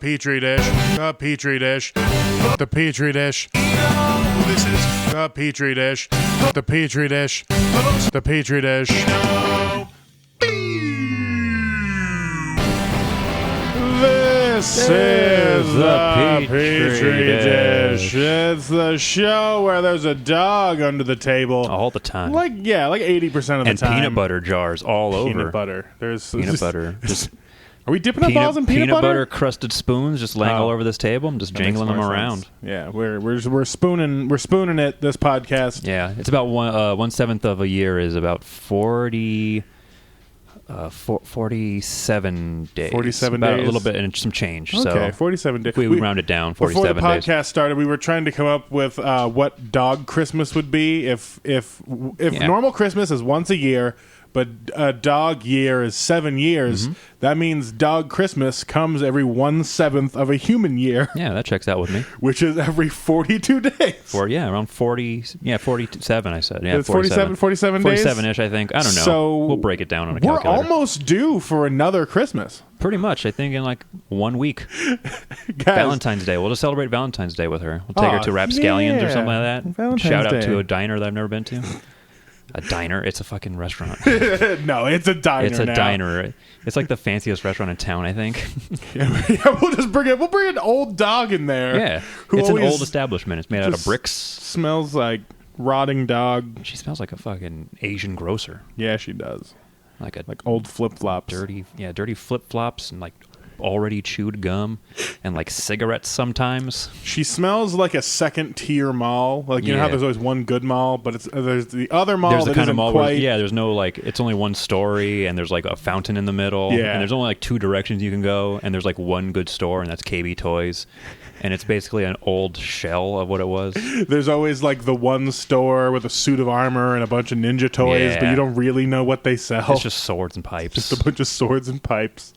Petri dish, the Petri dish, the Petri dish. This is The Petri dish, the Petri dish, the Petri dish. This is the Petri dish. It's the show where there's a dog under the table all the time. like 80% of the and time. peanut butter jars all over. Peanut butter. There's Peanut butter. Just Are we dipping our balls in peanut butter crusted spoons just laying all over this table. I'm just jingling them around. Yeah, we're spooning it. This podcast. Yeah, it's about 1/7 of a year is about 47 days. 47 about days? A little bit and some change. Okay, So 47 days. we round it down. 47 Before the days. podcast started, we were trying to come up with what dog Christmas would be if normal Christmas is once a year, but a dog year is 7 years. Mm-hmm. That means dog Christmas comes every 1/7 of a human year. Yeah, that checks out with me. Which is every 42 days. Around 40. Yeah, 47. I said. Yeah, It's 47 days. 47-ish. I think. I don't know. So we'll break it down on a We're calculator. almost due for another Christmas. Pretty much. I think in like 1 week. Guys, Valentine's Day. We'll just celebrate Valentine's Day with her. We'll take her to Rapscallions or something like that. Valentine's Shout out Day. to a diner that I've never been to. A diner? It's a fucking restaurant. No, it's a diner. It's a now. diner. It's like the fanciest restaurant in town, I think. Yeah, we'll bring an old dog in there. Yeah. Who It's an always old establishment. It's made out of just bricks. Smells like rotting dog. She smells like a fucking Asian grocer. Yeah, she does. Like Old flip flops. dirty flip-flops and like already chewed gum and like cigarettes sometimes. She smells like a second tier mall. Like you know how Yeah. there's always one good mall, but there's the other mall There's that the kind isn't of mall quite. where, there's no like, it's only one story and there's like a fountain in the middle. Yeah. And there's only like two directions you can go and there's like one good store and that's KB Toys. And it's basically an old shell of what it was. There's always like the one store with a suit of armor and a bunch of ninja toys, but Yeah. you don't really know what they sell. It's just swords and pipes. Just a bunch of swords and pipes.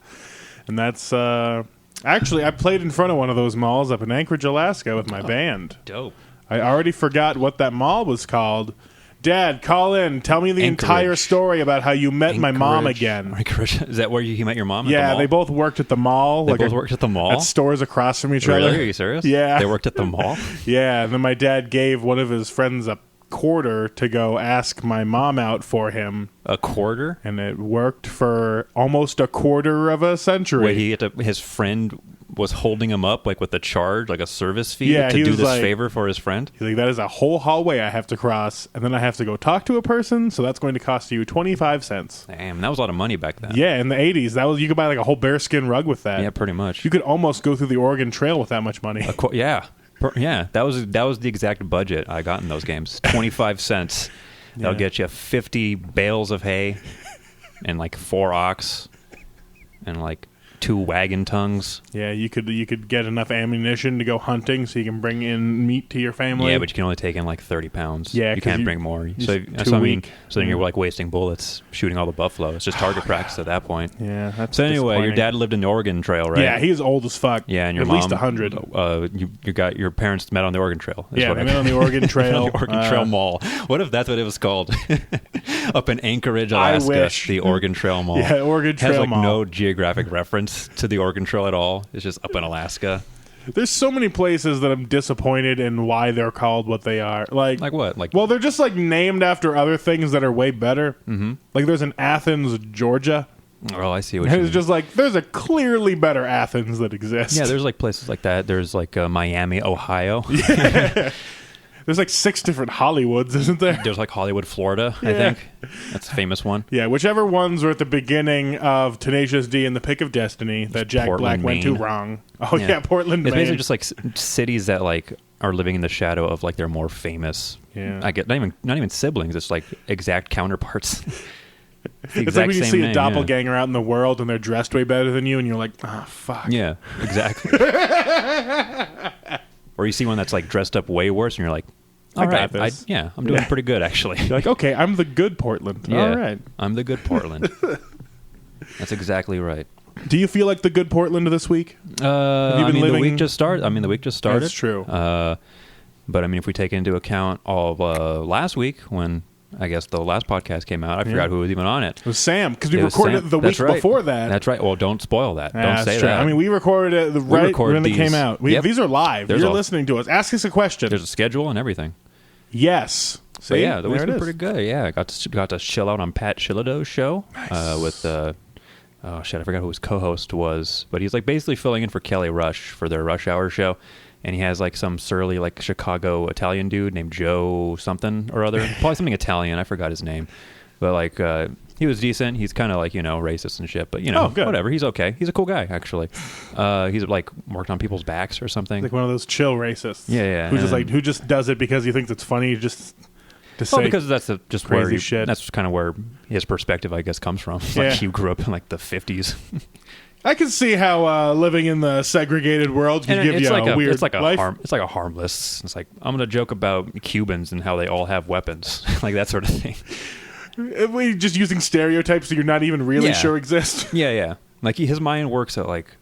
And that's actually I played in front of one of those malls up in Anchorage, Alaska with my band. Dope. I already forgot what that mall was called. Dad, call in. Tell me the Anchorage. entire story about how you met my mom Anchorage. again. Anchorage. Is that where you met your mom? At the Yeah, mall? they both worked at the mall. They both worked at the mall? At stores across from each Really? other. Are you serious? Yeah. They worked at the mall? Yeah, and then my dad gave one of his friends a quarter to go ask my mom out for him, A quarter? and it worked for almost a quarter of a century. Wait, his friend was holding him up like with a charge, like a service fee Yeah, to he do was this like- favor for his friend? He's like, that is a whole hallway I have to cross, and then I have to go talk to a person, so that's going to cost you 25 cents. Damn, that was a lot of money back then. Yeah, in the 80s, you could buy like a whole bearskin rug with that. Yeah, pretty much. You could almost go through the Oregon Trail with that much money. Yeah. Yeah, that was the exact budget I got in those games. 25 cents. That'll Yeah. get you 50 bales of hay and like 4 ox and like 2 wagon tongues. Yeah, you could get enough ammunition to go hunting so you can bring in meat to your family. Yeah, but you can only take in like 30 pounds. Yeah, you 'cause can't bring more. So, too so I mean, weak. so then you're like wasting bullets shooting all the buffalo. It's just target practice at that point. Yeah, that's So anyway, your disappointing. dad lived in the Oregon Trail, right? Yeah, he's old as fuck. Yeah, and your at mom, least 100. You got your parents met on the Oregon Trail. is Yeah, what they I met on the Oregon Trail. the Oregon Trail Mall. What if that's what it was called? Up in Anchorage, Alaska, wish. the Oregon Trail Mall. Yeah, Oregon Trail has like Mall. no geographic reference to the Oregon Trail at all. It's just up in Alaska. There's so many places that I'm disappointed in why they're called what they are. Like what? Like well, they're just like named after other things that are way better. Mm-hmm. Like there's an Athens, Georgia. oh, I see what And you it's mean. just like there's a clearly better Athens that exists. Yeah, there's like places like that. There's like Miami, Ohio. There's like 6 different Hollywoods, isn't there? There's like Hollywood, Florida, I think. That's a famous one. Yeah, whichever ones were at the beginning of Tenacious D and the Pick of Destiny that Jack Portland, Black went to Maine. wrong. Oh yeah, Portland, It's Maine. basically just like cities that like are living in the shadow of like their more famous. Yeah. I get not even siblings. It's like exact counterparts. It's like when you see a doppelganger out in the world and they're dressed way better than you, and you're like, oh fuck. Yeah, exactly. Or you see one that's like dressed up way worse, and you're like, I got this. I'm doing pretty good actually. You're like, okay, I'm the good Portland. Yeah, All right. I'm the good Portland. That's exactly right. Do you feel like the good Portland this week? I mean, the living- week just started. That's true. But I mean, if we take into account all of last week when I guess the last podcast came out. I forgot who was even on it. It was Sam, because we recorded it the week before that. That's right. Well, don't spoil that. Don't say that. I mean, we recorded it right when it came out. These are live. You're listening to us. Ask us a question. There's a schedule and everything. Yes. See? But yeah, the week's been pretty good. Yeah, I got to chill out on Pat Chillado's show with oh shit, I forgot who his co-host was, but he's like basically filling in for Kelly Rush for their Rush Hour show, and he has like some surly like Chicago Italian dude named Joe something or other, probably something Italian. I forgot his name, but like he was decent. He's kind of like racist and shit, but whatever. He's okay. He's a cool guy actually. He's like worked on people's backs or something. Like one of those chill racists. Yeah. Who just does it because he thinks it's funny. Because that's just crazy where shit. That's kind of where his perspective, I guess, comes from. Like he grew up in like the 50s. I can see how living in the segregated world can give you a weird life. It's like a harmless. It's like I'm gonna joke about Cubans and how they all have weapons, like that sort of thing. We just using stereotypes that you're not even really sure exist. Yeah. Like his mind works at like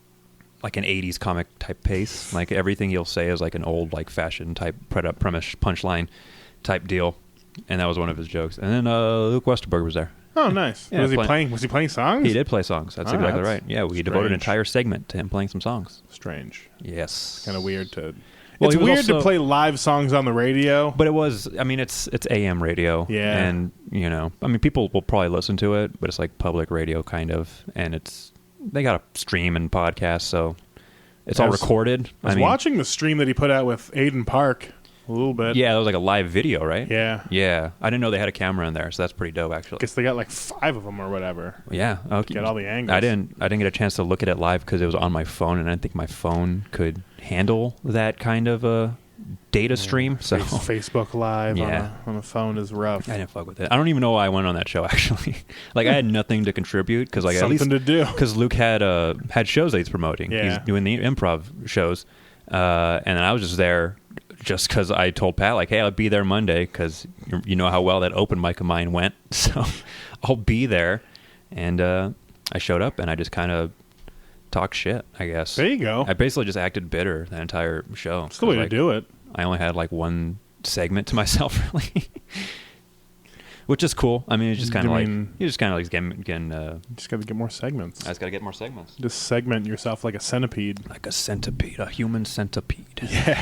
an 80s comic type pace. Like everything he'll say is like an old like fashion type premise punchline type deal. And that was one of his jokes. And then Luke Westerberg was there. Oh, nice. Yeah, was he playing songs? He did play songs. That's exactly right. Yeah, we devoted an entire segment to him playing some songs. Strange. Yes. Kind of weird to... It's weird to play live songs on the radio. But it was... I mean, it's AM radio. Yeah. And, I mean, people will probably listen to it, but it's like public radio kind of. And they got a stream and podcast, so it's all recorded. I was watching the stream that he put out with Aiden Park. A little bit. Yeah, that was like a live video, right? Yeah. Yeah. I didn't know they had a camera in there, so that's pretty dope, actually. Guess they got like 5 of them or whatever. Yeah. Okay. Get all the angles. I didn't get a chance to look at it live because it was on my phone, and I didn't think my phone could handle that kind of a data stream. So Facebook Live on a phone is rough. I didn't fuck with it. I don't even know why I went on that show, actually. Like, I had nothing to contribute because like something to do. Because Luke had shows that he's promoting. Yeah. He's doing the improv shows, and then I was just there. Just because I told Pat, like, hey, I'll be there Monday because you know how well that open mic of mine went. So I'll be there. And I showed up and I just kind of talked shit, I guess. There you go. I basically just acted bitter the entire show. It's the way to do it. I only had like one segment to myself, really. Which is cool. I mean, it's just kind of getting just got to get more segments. I just got to get more segments. Just segment yourself like a centipede. Like a centipede, a human centipede. Yeah,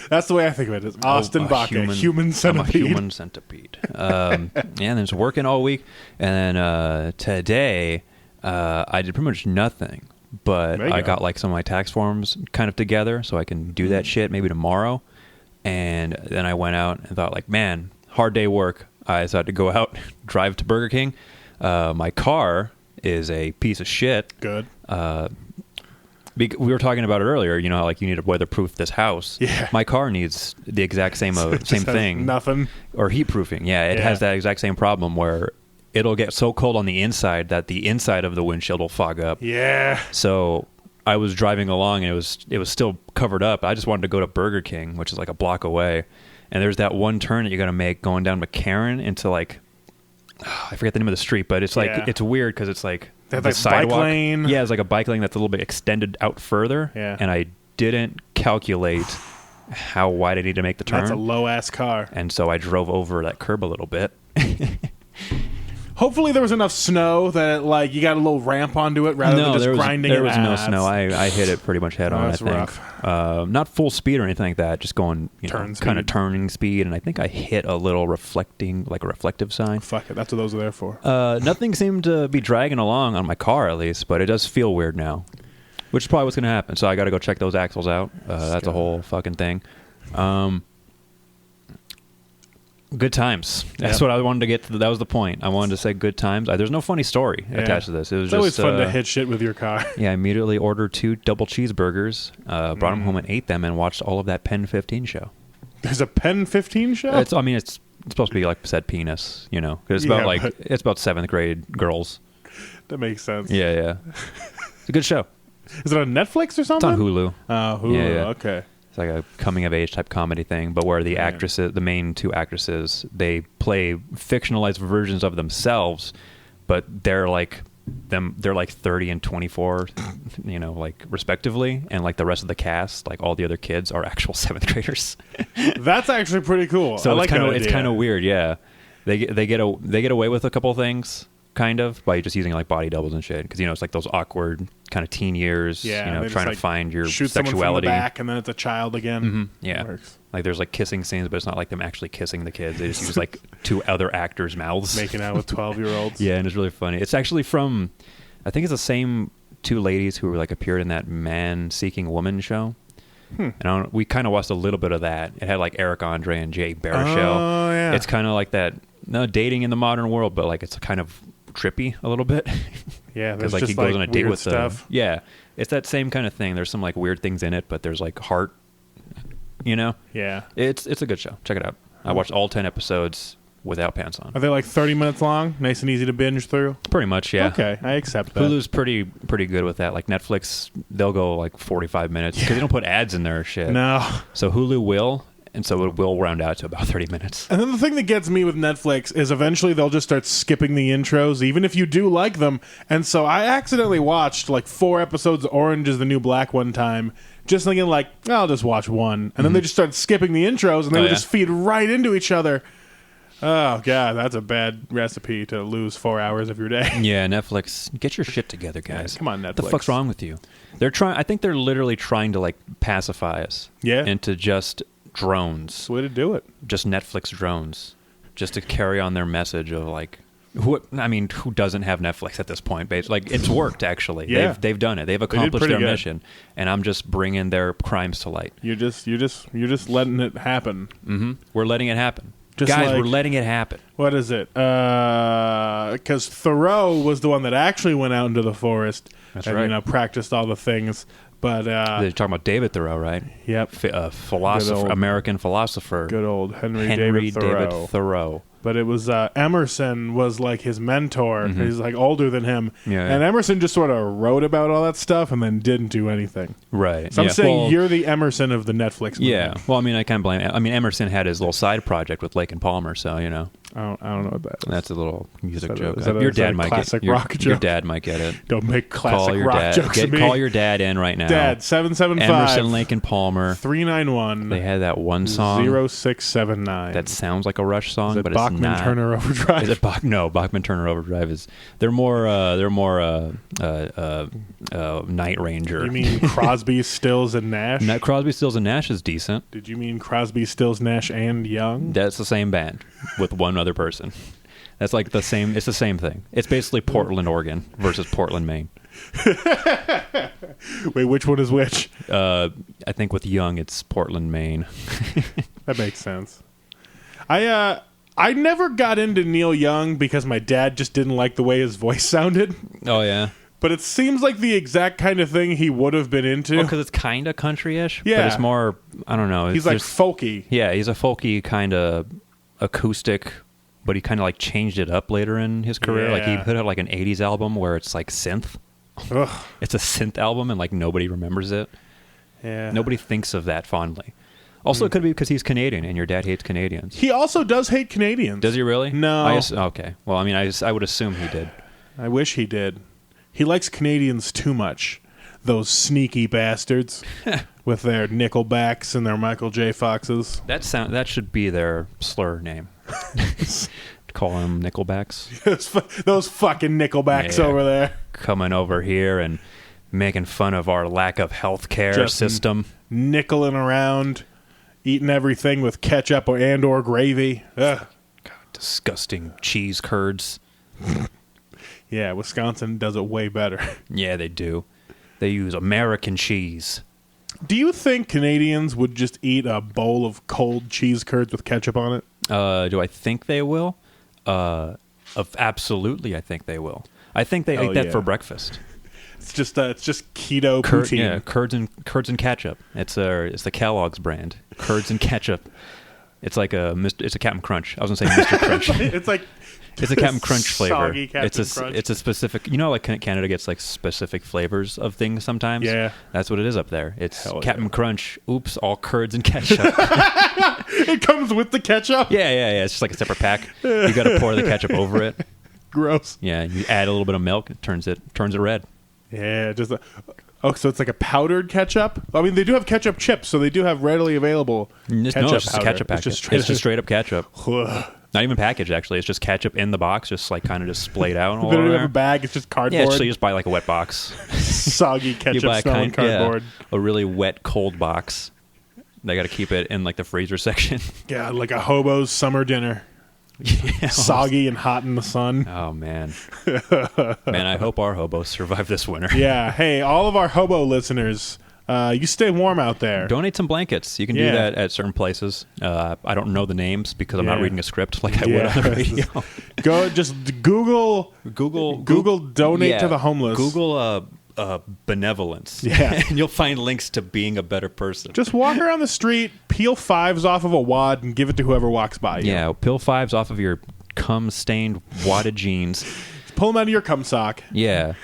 that's the way I think of it. It's Austin Baca, human centipede. I'm a human centipede. And then it's working all week. And then today, I did pretty much nothing. But I got like some of my tax forms kind of together so I can do that shit maybe tomorrow. And then I went out and thought like, man, hard day work. I decided to go out, drive to Burger King. My car is a piece of shit. Good. We were talking about it earlier. You know how like you need to weatherproof this house. Yeah. My car needs the exact same thing. Nothing. Or heat proofing. Yeah, it has that exact same problem where it'll get so cold on the inside that the inside of the windshield will fog up. Yeah. So I was driving along and it was still covered up. I just wanted to go to Burger King, which is like a block away. And there's that one turn that you're going to make going down McCarran into like, I forget the name of the street, but it's like, it's weird because it's like the sidewalk. Bike lane. Yeah, it's like a bike lane that's a little bit extended out further. Yeah. And I didn't calculate how wide I need to make the turn. That's a low-ass car. And so I drove over that curb a little bit. Hopefully there was enough snow that like you got a little ramp onto it rather than just grinding it. There was no snow. I hit it pretty much head on, I think. Rough. Not full speed or anything like that, just going kind of turning speed, and I think I hit a little reflective sign. Fuck it, that's what those are there for. Nothing seemed to be dragging along on my car at least, but it does feel weird now, which is probably what's going to happen. So I got to go check those axles out. That's a whole fucking thing. Good times. That's what I wanted to get to. That was the point. I wanted to say good times. There's no funny story attached to this. It's always fun to hit shit with your car. Yeah, I immediately ordered 2 double cheeseburgers, brought them home and ate them, and watched all of that Pen 15 show. There's a Pen 15 show? It's supposed to be like said penis, you know, because it's about 7th grade girls. That makes sense. Yeah. It's a good show. Is it on Netflix or something? It's on Hulu. Oh, Hulu. Yeah. Okay. It's like a coming-of-age type comedy thing, but where the main 2 actresses, they play fictionalized versions of themselves, but they're like 30 and 24, you know, like respectively, and like the rest of the cast, like all the other kids, are actual 7th graders. That's actually pretty cool. So I like it's kind of weird, yeah. they get away with a couple things. Kind of by just using like body doubles and shit, because it's like those awkward kind of teen years. Yeah, trying to find your shoot sexuality. Someone from the back, and then it's a child again. Mm-hmm. Yeah, like there's like kissing scenes, but it's not like them actually kissing the kids. They just use like two other actors' mouths making out with 12-year-olds. Yeah, and it's really funny. It's actually from, I think it's the same two ladies who were like appeared in that Man Seeking Woman show. And we kind of watched a little bit of that. It had like Eric Andre and Jay Baruchel. Oh yeah, it's kind of like that. No, dating in the modern world, but like it's kind of trippy a little bit. Yeah, because like he goes on a date with stuff. Yeah, it's that same kind of thing. There's some like weird things in it, but there's like heart. Yeah, it's a good show. Check it out. I watched all 10 episodes without pants on. Are they like 30 minutes long? Nice and easy to binge through. Pretty much, yeah. Okay, I accept that. Hulu's pretty good with that. Like Netflix, they'll go like 45 minutes because they don't put ads in there or shit. No. So Hulu will. And so it will round out to about 30 minutes. And then the thing that gets me with Netflix is eventually they'll just start skipping the intros, even if you do like them. And so I accidentally watched like 4 episodes of Orange is the New Black one time, just thinking like, I'll just watch one. And then they just started skipping the intros, and they would just feed right into each other. Oh, God, that's a bad recipe to lose 4 hours of your day. Yeah, Netflix, get your shit together, guys. Yeah, come on, Netflix. What the fuck's wrong with you? I think they're literally trying to like pacify us into just drones. That's the way to do it. Just Netflix drones. Just to carry on their message of like, who doesn't have Netflix at this point? Like, it's worked actually. Yeah. They've done it. They've accomplished their mission, and I'm just bringing their crimes to light. You're just letting it happen. Mm-hmm. We're letting it happen. Just guys, like, we're letting it happen. What is it? Because Thoreau was the one that actually went out into the forest and practiced all the things. But they're talking about David Thoreau, right? Yep, philosopher, American philosopher. Good old Henry David Thoreau. But it was Emerson was like his mentor. Mm-hmm. He's like older than him. Yeah, and Emerson just sort of wrote about all that stuff and then didn't do anything. Right. So I'm saying you're the Emerson of the Netflix movie. Yeah. Well, I mean, I can't blame. Emerson had his little side project with Lake and Palmer, so I don't know what that is. That's a little music joke. Your dad might get rock joke. Your dad might get it. Don't make classic rock jokes to me. Call your dad in right now. Dad, 775 Emerson, Lake and Palmer 391. They had that one song 0679 that sounds like a Rush song, but Bachman it's not. Turner Overdrive? Is it No, Bachman Turner Overdrive is. They're more Night Ranger. You mean Crosby, Stills, and Nash? Crosby, Stills, and Nash is decent. Did you mean Crosby, Stills, Nash, and Young? That's the same band with one other person. That's like the same. It's the same thing. It's basically Portland, Oregon versus Portland, Maine. Wait, which one is which? I think with Young, it's Portland, Maine. That makes sense. I never got into Neil Young because my dad just didn't like the way his voice sounded. Oh, yeah? But it seems like the exact kind of thing he would have been into. Well, because it's kind of country-ish. Yeah. But it's more, I don't know. He's like folky. Yeah, he's a folky kind of acoustic, but he kind of like changed it up later in his career. Yeah. Like he put out like an 80s album where it's like synth. Ugh. It's a synth album and like nobody remembers it. Yeah. Nobody thinks of that fondly. Also, it could be because he's Canadian and your dad hates Canadians. He also does hate Canadians. Does he really? No. Okay. Well, I mean, I would assume he did. I wish he did. He likes Canadians too much. Those sneaky bastards with their Nickelbacks and their Michael J. Foxes. That should be their slur name. Call them Nickelbacks. Those fucking Nickelbacks over there. Coming over here and making fun of our lack of health care system. Nickeling around, eating everything with ketchup or gravy. Ugh. God, disgusting cheese curds. Yeah, Wisconsin does it way better. Yeah, they do. They use American cheese. Do you think Canadians would just eat a bowl of cold cheese curds with ketchup on it? Do I think they will? Absolutely, I think they will. I think they eat that for breakfast. It's just keto poutine. Yeah, curds and ketchup. It's the Kellogg's brand. Curds and ketchup. It's like it's a Captain Crunch. I was gonna say Mr. Crunch. It's a Captain Crunch flavor. It's a specific. You know, like Canada gets like specific flavors of things sometimes. Yeah, that's what it is up there. It's Captain Crunch. Oops, all curds and ketchup. It comes with the ketchup. Yeah. It's just like a separate pack. You got to pour the ketchup over it. Gross. Yeah, you add a little bit of milk. It turns it red. Yeah, so it's like a powdered ketchup? I mean, they do have ketchup chips, so they do have readily available ketchup it's just a ketchup packet. It's just straight up ketchup. Not even packaged, actually. It's just ketchup in the box, just like kind of just splayed out. They don't even have a bag. It's just Yeah, cardboard. so you just buy like a wet box. Soggy You ketchup buy smelling cardboard. a really wet, cold box. They got to keep it in like the freezer section. Yeah, like a hobo's summer dinner. Yeah. Soggy and hot in the sun. Oh, man. Man, I hope our hobos survive this winter. Yeah. Hey, all of our hobo listeners, you stay warm out there. Donate some blankets. You can do that at certain places. I don't know the names because I'm not reading a script like I would on the radio. Go just Google donate to the homeless. Google benevolence. Yeah. And you'll find links to being a better person. Just walk around the street, peel fives off of a wad, and give it to whoever walks by you. Yeah, peel fives off of your cum-stained wadded jeans. Pull them out of your cum sock. Yeah.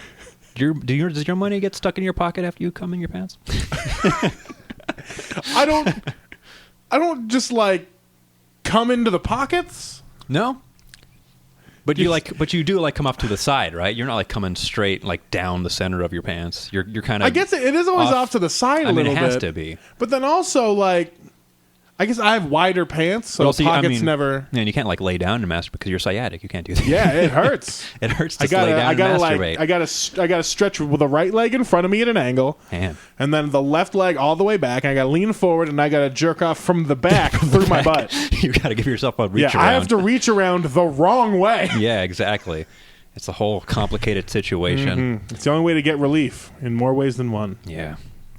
Does your money get stuck in your pocket after you cum in your pants? I don't just like come into the pockets. No. But you do like come off to the side, right? You're not like coming straight like down the center of your pants. You're kind of. I guess it is always off to the side a little bit. It has to be. But then also like, I guess I have wider pants, so pockets never. And you can't like lay down and masturbate because you're sciatic. You can't do that. Yeah, it hurts. It hurts to lay down and masturbate. I gotta stretch with the right leg in front of me at an angle, Man. and then the left leg all the way back. And I gotta lean forward, and I gotta jerk off from the back through my butt. You got to give yourself a reach around. I have to reach around the wrong way. Yeah, exactly. It's a whole complicated situation. Mm-hmm. It's the only way to get relief in more ways than one. Yeah.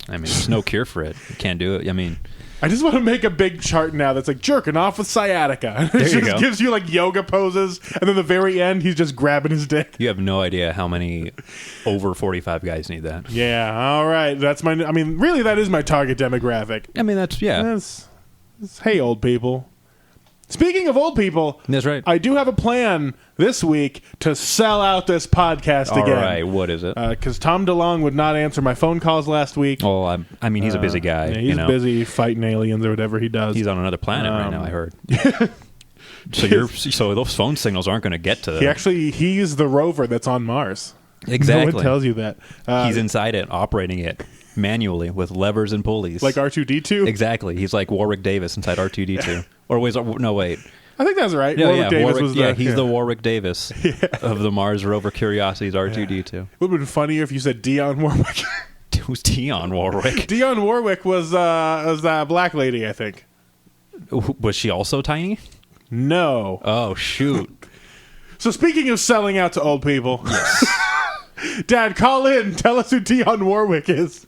I mean, there's no cure for it. You can't do it. I mean, I just want to make a big chart now that's like jerking off with sciatica. It just gives you like yoga poses, and then the very end, he's just grabbing his dick. You have no idea how many over 45 guys need that. Yeah, all right. I mean, really, that is my target demographic. I mean, that's hey, old people. Speaking of old people, that's right. I do have a plan this week to sell out this podcast again. All right, what is it? Because Tom DeLonge would not answer my phone calls last week. Oh, I mean, he's a busy guy. Yeah, he's busy fighting aliens or whatever he does. He's on another planet right now, I heard. So those phone signals aren't going to get to. He's the rover that's on Mars. Exactly. No one tells you that. He's inside it, operating it manually with levers and pulleys, like R2-D2. Exactly. He's like Warwick Davis inside R2-D2. Or wait. I think that's right. Yeah, Warwick Davis was he's the Warwick Davis of the Mars rover Curiosity's R2-D2. It would have been funnier if you said Dionne Warwick. Who's Dionne Warwick? Dionne Warwick was that black lady, I think. Was she also tiny? No. Oh, shoot. So speaking of selling out to old people, Dad, call in. Tell us who Dionne Warwick is.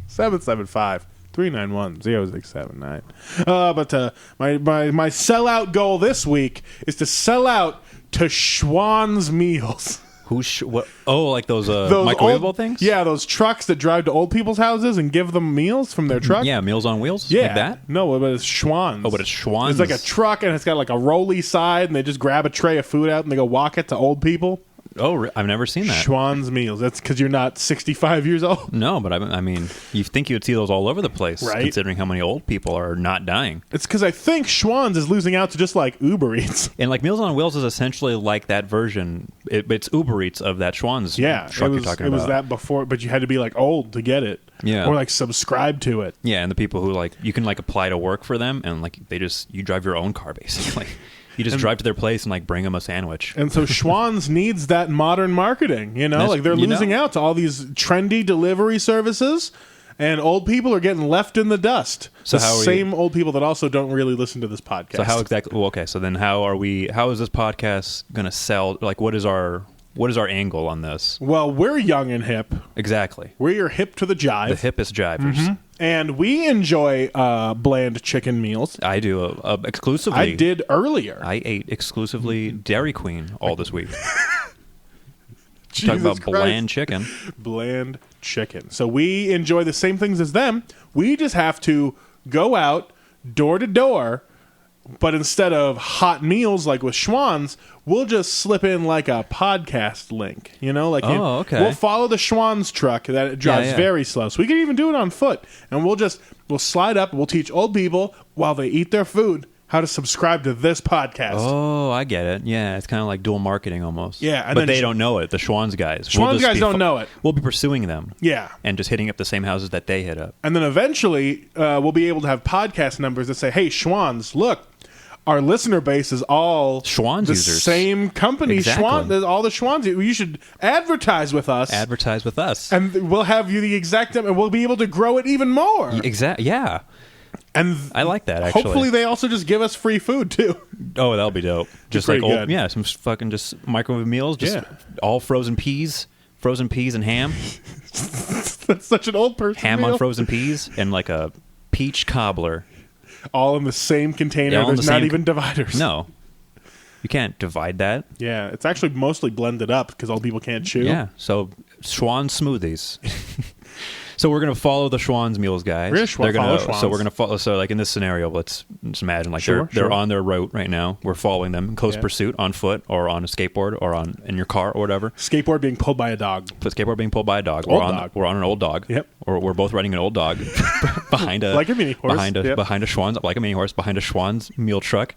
775-391-0679. But my sellout goal this week is to sell out to Schwan's Meals. What? Oh, like those microwavable things? Yeah, those trucks that drive to old people's houses and give them meals from their truck. Yeah, Meals on Wheels? Yeah. Like that? No, but it's Schwan's. Oh, but it's Schwan's? It's like a truck, and it's got like a rolly side, and they just grab a tray of food out, and they go walk it to old people. Oh, I've never seen that. Schwan's Meals. That's because you're not 65 years old. No, but I mean, you think you would see those all over the place, right? Considering how many old people are not dying. It's because I think Schwan's is losing out to just like Uber Eats. And like Meals on Wheels is essentially like that version. It's Uber Eats of that Schwan's truck you're talking about. It was that before, but you had to be like old to get it. Yeah. Or like subscribe to it. Yeah, and the people who like, you can like apply to work for them, and like you drive your own car basically. You just drive to their place and like bring them a sandwich. And so Schwan's needs that modern marketing, like they're losing out to all these trendy delivery services, and old people are getting left in the dust. So old people that also don't really listen to this podcast. So how exactly? Well, okay. So then how is this podcast going to sell? Like, what is our angle on this? Well, we're young and hip. Exactly. We're hip to the jive. The hippest jivers. Mm-hmm. And we enjoy bland chicken meals. I do exclusively. I did earlier. I ate exclusively Dairy Queen all this week. Talking about bland chicken. Bland chicken. So we enjoy the same things as them. We just have to go out door to door. But instead of hot meals like with Schwan's, we'll just slip in like a podcast link. Okay. We'll follow the Schwan's truck that drives very slow. So we can even do it on foot. And we'll slide up. We'll teach old people while they eat their food how to subscribe to this podcast. Oh, I get it. Yeah, it's kind of like dual marketing almost. Yeah. But they don't know it. The Schwan's guys. Schwan's guys don't know it. We'll be pursuing them. Yeah. And just hitting up the same houses that they hit up. And then eventually we'll be able to have podcast numbers that say, hey, Schwan's, look, our listener base is all Schwan's the users. same company. Exactly. Schwan, all the Schwans. You should advertise with us. Advertise with us. And we'll have you the exact, and we'll be able to grow it even more. Yeah. And I like that, actually. Hopefully, they also just give us free food too. Oh, that'll be dope. Just pretty like good. some fucking just microwave meals. Just Yeah. all frozen peas and ham. That's such an old person. Ham meal. on frozen peas and like a peach cobbler. All in the same container. Yeah, all in There's the not same even dividers. No, you can't divide that. Yeah, it's actually mostly blended up because old people can't chew. Yeah, so Schwan smoothies. So we're gonna follow the Schwan's mules, guys. We're gonna follow Schwan's. So we're gonna follow. So like in this scenario, let's just imagine like Sure, they're sure. on their route right now. We're following them in close Yeah. pursuit on foot or on a skateboard or in your car or whatever. Skateboard being pulled by a dog. The skateboard being pulled by a dog. Old dog. We're on an old dog. Yep. Or we're both riding an old dog behind a Like a mini horse. Yep. behind a Schwan's like a mini horse behind a Schwan's mule truck.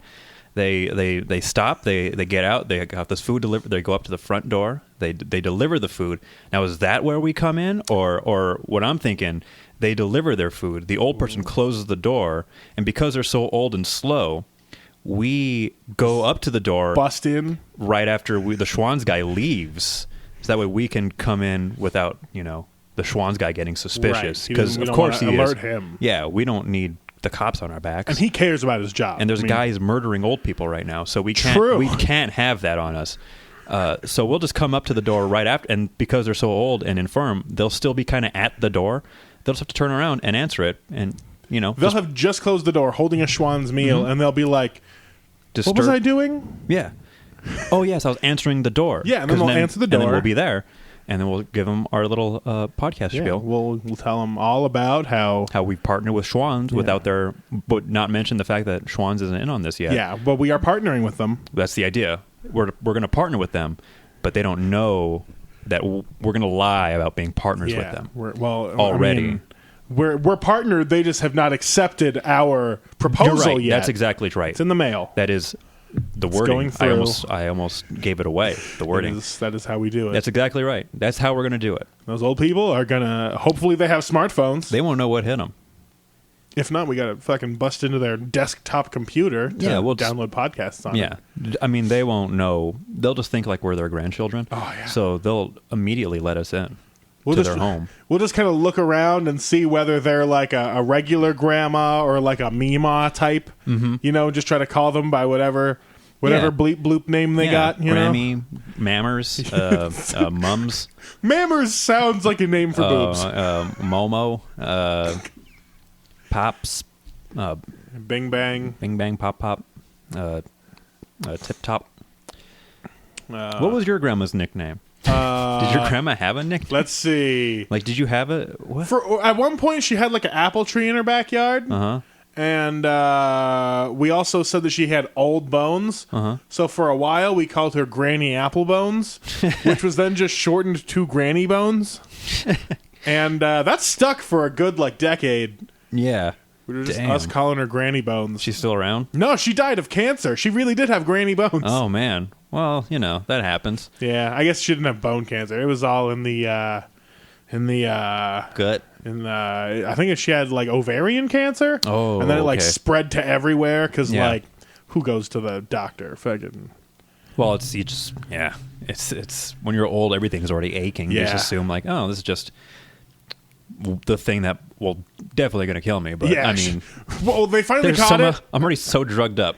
They stop. They get out. They got this food delivered. They go up to the front door. They deliver the food. Now is that where we come in, or what I'm thinking? They deliver their food. The old person closes the door, and because they're so old and slow, we go up to the door Bust in. right after the Schwan's guy leaves. So that way we can come in without the Schwan's guy getting suspicious. Right. Because We of don't course he wanna is. alert him. Yeah, we don't need the cops on our backs. And he cares about his job. And there's I mean, guys murdering old people right now, so we can't True. we can't have that on us. So we'll just come up to the door right after, and because they're so old and infirm, they'll still be kind of at the door. They'll just have to turn around and answer it, and They'll have just closed the door, holding a Schwan's meal, Mm-hmm. and they'll be like, "What was I doing?" Yeah. Oh yes, I was answering the door. Yeah, and then 'Cause they'll answer the and then door. we'll be there, and then we'll give them our little podcast Yeah, spiel. we'll tell them all about how. How we partner with Schwan's without but not mention the fact that Schwan's isn't in on this yet. Yeah, but we are partnering with them. That's the idea. We're going to partner with them, but they don't know that we're going to lie about being partners with them. Already. We're partnered. They just have not accepted our proposal You're right. yet. That's exactly right. It's in the mail. That is the It's wording. going through. I almost gave it away. The wording. That is how we do it. That's exactly right. That's how we're going to do it. Those old people are gonna. Hopefully, they have smartphones. They won't know what hit them. If not, we gotta fucking bust into their desktop computer to Yeah, we'll just- download podcasts on. Yeah. I mean, they won't know. They'll just think like we're their grandchildren. Oh, yeah. So they'll immediately let us in We'll to just, their home. We'll just kind of look around and see whether they're like a regular grandma or like a Mima type. Mm-hmm. Just try to call them by whatever Yeah. bleep bloop name they got. Grammy, Mammers, Mums, Mammers sounds like a name for boobs. Momo, Pops, Bing bang. Bing Bang Pop Pop, Tip Top. Uh, What was your grandma's nickname? Did your grandma have a nickname? Let's see. Like, did you have a what? At one point, she had like an apple tree in her backyard. Uh-huh. And we also said that she had old bones. Uh-huh. So for a while, we called her Granny Apple Bones, which was then just shortened to Granny Bones. And that stuck for a good decade. Yeah. We were just Damn. us calling her Granny Bones. She's still around? No, she died of cancer. She really did have Granny Bones. Oh, man. Well, that happens. Yeah, I guess she didn't have bone cancer. It was all in the Gut. I think she had ovarian cancer. Oh, and then it okay. spread to everywhere because Yeah. who goes to the doctor? Fucking Well, it's when you're old, everything's already aching. You just Yeah. assume this is just the thing that definitely going to kill me. But yeah. I mean, well, they finally there's caught it. I'm already so drugged up.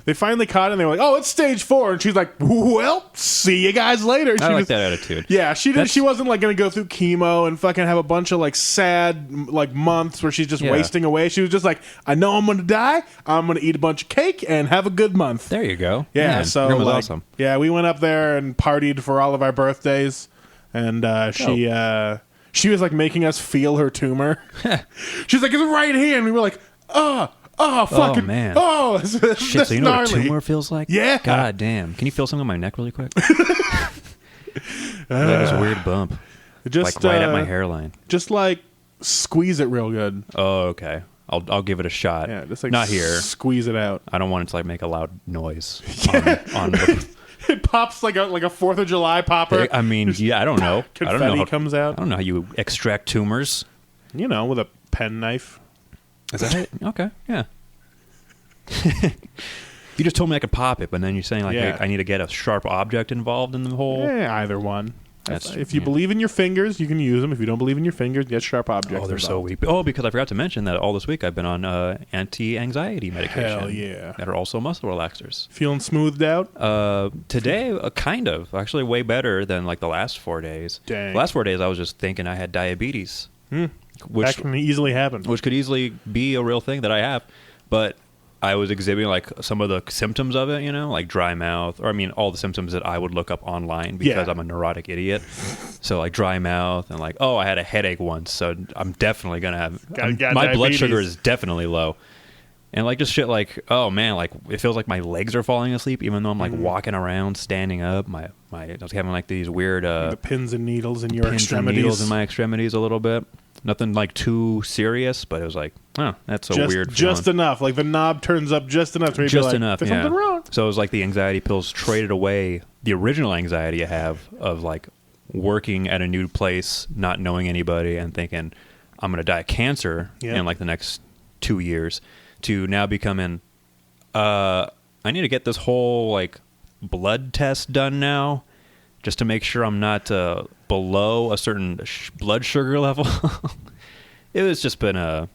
They finally caught it, and they were like, "Oh, it's stage 4." And she's like, "Well, see you guys later." She I like just- that attitude. Yeah, she did. That's- She wasn't going to go through chemo and fucking have a bunch of sad months where she's just Yeah. wasting away. She was just like, "I know I'm going to die. I'm going to eat a bunch of cake and have a good month." There you go. Yeah, Man, so grandma's awesome. Yeah, we went up there and partied for all of our birthdays, and she was making us feel her tumor. She's like, "It's right here," and we were like, fucking, man. Shit, Shit, so you know what a tumor feels like? Yeah. God damn. Can you feel something on my neck really quick? Like this weird bump. Just right at my hairline. Just squeeze it real good. Oh, okay. I'll give it a shot. Yeah, just Not here. Squeeze it out. I don't want it to make a loud noise. On It pops like a 4th of July popper. I mean, yeah, I don't know. Confetti comes out. I don't know how you extract tumors. With a pen knife. Is that it? Okay, yeah. You just told me I could pop it, but then you're saying like Yeah. I need to get a sharp object involved in the whole. Either one. If you yeah. believe in your fingers, you can use them. If you don't believe in your fingers, get sharp objects. Oh, they're so involved. weak. Oh, because I forgot to mention that all this week I've been on anti-anxiety medication. Hell yeah. That are also muscle relaxers. Feeling smoothed out? Today, kind of. Actually, way better than like the last 4 days. Dang. The last 4 days, I was just thinking I had diabetes. That Which can easily happen. which could easily be a real thing that I have, but I was exhibiting like some of the symptoms of it, like dry mouth, or I mean all the symptoms that I would look up online because Yeah. I'm a neurotic idiot. So like dry mouth and like, oh, I had a headache once, so I'm definitely gonna have Got my blood diabetes. sugar is definitely low. And like just shit like, oh man, like it feels like my legs are falling asleep even though I'm like walking around, standing up. I was having like these weird The pins and needles in your pins and extremities. needles in my extremities a little bit. Nothing like too serious, but it was like, oh, that's a weird feeling. Just enough. Like the knob turns up just enough to make you Just like, enough, there's yeah. something wrong. So it was like the anxiety pills traded away the original anxiety I have of like working at a new place, not knowing anybody, and thinking I'm going to die of cancer Yeah. in like the next 2 years, to now becoming, I need to get this whole like blood test done now, just to make sure I'm not below a certain blood sugar level. It was just been a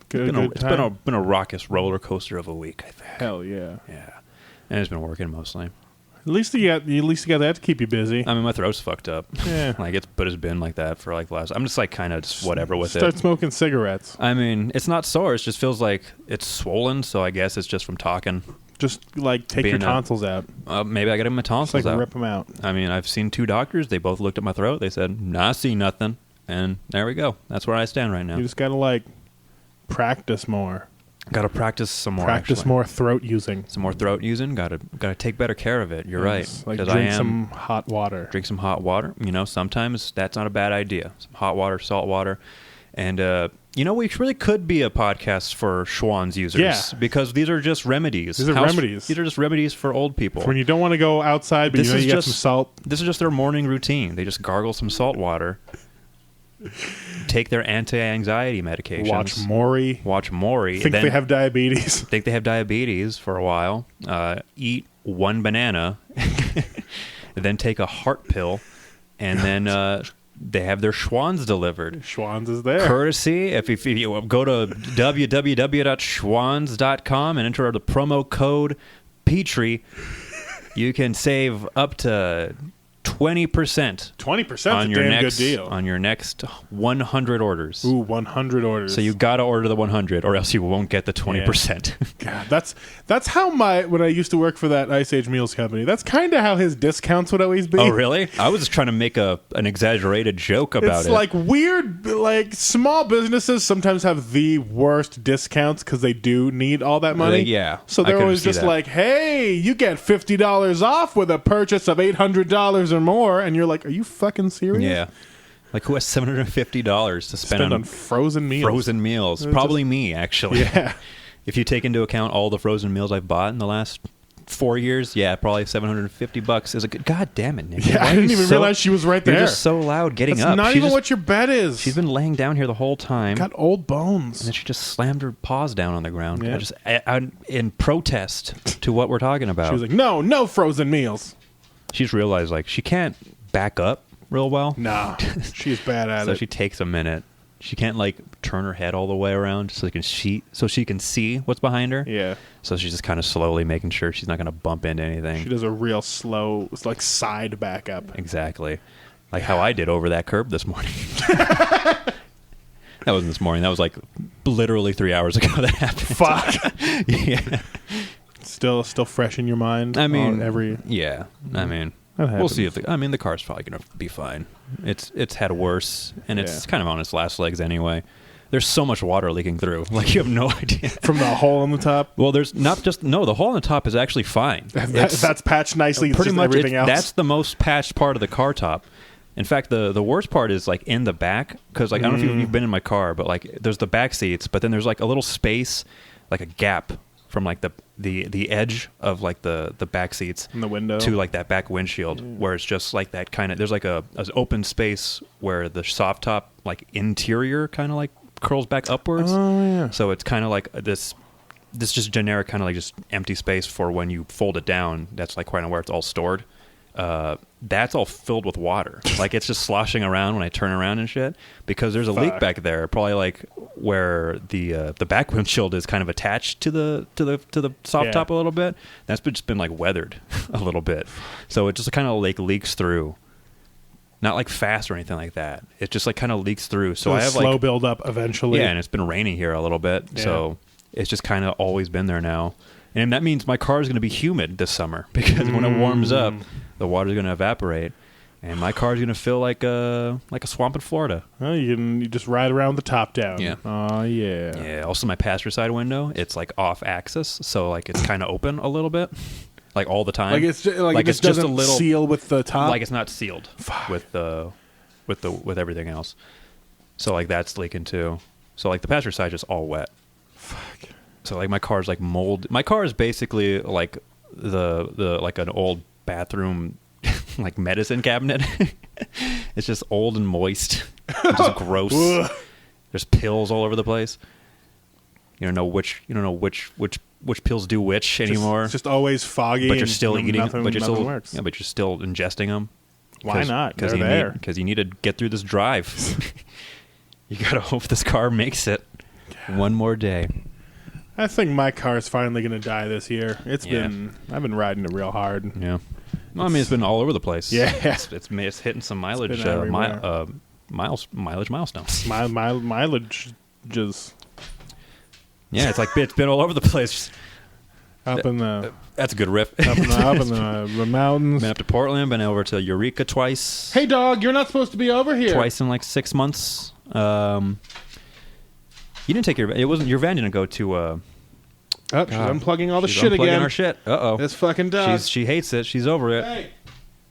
been a raucous roller coaster of a week, I think. Hell yeah. Yeah, and it's been working mostly. At least you got that to keep you busy. I mean, my throat's fucked up. Yeah. Like it's been like that for like the last. I'm just like kind of just whatever with Start it. smoking cigarettes. I mean, it's not sore. It just feels like it's swollen. So I guess it's just from talking. Just like take Being your tonsils out. Maybe I got my Just tonsils like out. rip them out. I mean, I've seen 2 doctors. They both looked at my throat. They said, "Nah, I see nothing." And there we go. That's where I stand right now. You just gotta like practice more. Got to practice some more. Practice actually. more throat using. Some more throat using. Got to take better care of it. You're Yes, right. Like 'Cause drink some hot water. drink some hot water. Sometimes that's not a bad idea. Some hot water, salt water. And, we really could be a podcast for Schwan's users. Yeah. Because these are just remedies. These are remedies. These are just remedies for old people. When you don't want to go outside, but This you know is you got just- some salt. This is just their morning routine. They just gargle some salt water, take their anti-anxiety medications. Watch Maury. Maury. Think then they have diabetes. think they have diabetes for a while. Eat 1 banana, then take a heart pill, and then they have their Schwans delivered. Schwan's is there. Courtesy, if you go to www.schwans.com and enter the promo code Petrie, you can save up to 20% 20% on a your damn next good deal. on your next 100 orders. Ooh, 100 orders. So you got to order the 100, or else you won't get the 20%. God, that's how when I used to work for that Ice Age Meals company. That's kind of how his discounts would always be. Oh, really? I was just trying to make an exaggerated joke about It's it. like weird, like small businesses sometimes have the worst discounts because they do need all that money. Yeah, So I they're could always see just that. like, hey, you get $50 off with a purchase of $800 or more. And you're like, are you fucking serious? Yeah. Like, who has $750 to Spend on frozen meals. frozen meals? Probably me, actually. Yeah. If you take into account all the frozen meals I've bought in the last 4 years, yeah, probably $750 is a good. God damn it, Nick! Yeah, I didn't even realize she was right there. You're just so loud getting That's up. not She even just- what your bed is. She's been laying down here the whole time. got old bones. And then she just slammed her paws down on the ground, Yeah. just in protest to what we're talking about. She was like, no frozen meals. She's realized like she can't back up real well. Nah, she's bad at So it. she takes a minute. She can't like turn her head all the way around so she can see what's behind her. Yeah. So she's just kind of slowly making sure she's not going to bump into anything. She does a real slow, it's like side back up. Exactly. Like how I did over that curb this morning. That wasn't this morning. That was like literally 3 hours ago that happened. Fuck. Yeah. Still fresh in your mind. I mean, every yeah. I mean, That we'll happens. see if the car's probably going to be fine. It's had worse, and it's Yeah. kind of on its last legs anyway. There's so much water leaking through. Like, you have no idea. from the hole on the top. Well, there's not just the hole on the top is actually fine. That's patched nicely. It's Pretty just much everything else. That's the most patched part of the car top. In fact, the worst part is like in the back, because like I don't know if you've been in my car, but like there's the back seats, but then there's like a little space, like a gap from like the edge of like the back seats in the window to like that back windshield, where it's just like that kind of, there's like a open space where the soft top like interior kind of like curls back upwards. Oh yeah. So it's kind of like this this just generic kind of like just empty space for when you fold it down. That's like right where it's all stored. That's all filled with water. Like it's just sloshing around when I turn around and shit because there's a leak back there. Probably like where the back windshield is kind of attached to the soft top a little bit. That's just been like weathered a little bit, so it just kind of like leaks through. Not like fast or anything like that. It just like kind of leaks through. So I have slow like build up eventually. Yeah, and it's been raining here a little bit, so it's just kind of always been there now. And that means my car is going to be humid this summer because when it warms up, the water is going to evaporate, and my car is going to feel like a swamp in Florida. Well, you just ride around the top down. Yeah. Oh yeah. Yeah. Also, my passenger side window, it's like off axis, so like it's kind of open a little bit, like all the time. Like it's just, like it just it's doesn't seal with the top. Like it's not sealed with everything else. So like that's leaking too. So like the passenger side is just all wet. Fuck. So like my car's like mold. My car is basically like the like an old bathroom like medicine cabinet. It's just old and moist, and just gross. There's pills all over the place. You don't know which pills do which anymore. It's just always foggy. But you're still eating. But you're still works. yeah. But you're still ingesting them. Why not? Because you need to get through this drive. You gotta hope this car makes it one more day. I think my car is finally going to die this year. I've been riding it real hard. Yeah. Well, I mean, it's been all over the place. Yeah. It's hitting some mileage milestones. Mileage just... Yeah, it's been all over the place. Up in the... That's a good riff. Up in the mountains. Been up to Portland, been over to Eureka twice. Hey, dog, you're not supposed to be over here. Twice in like 6 months. You didn't take your van didn't go to... she's unplugging all the shit again. again. Our shit. Uh-oh. This fucking dog. She hates it. She's over it. Hey,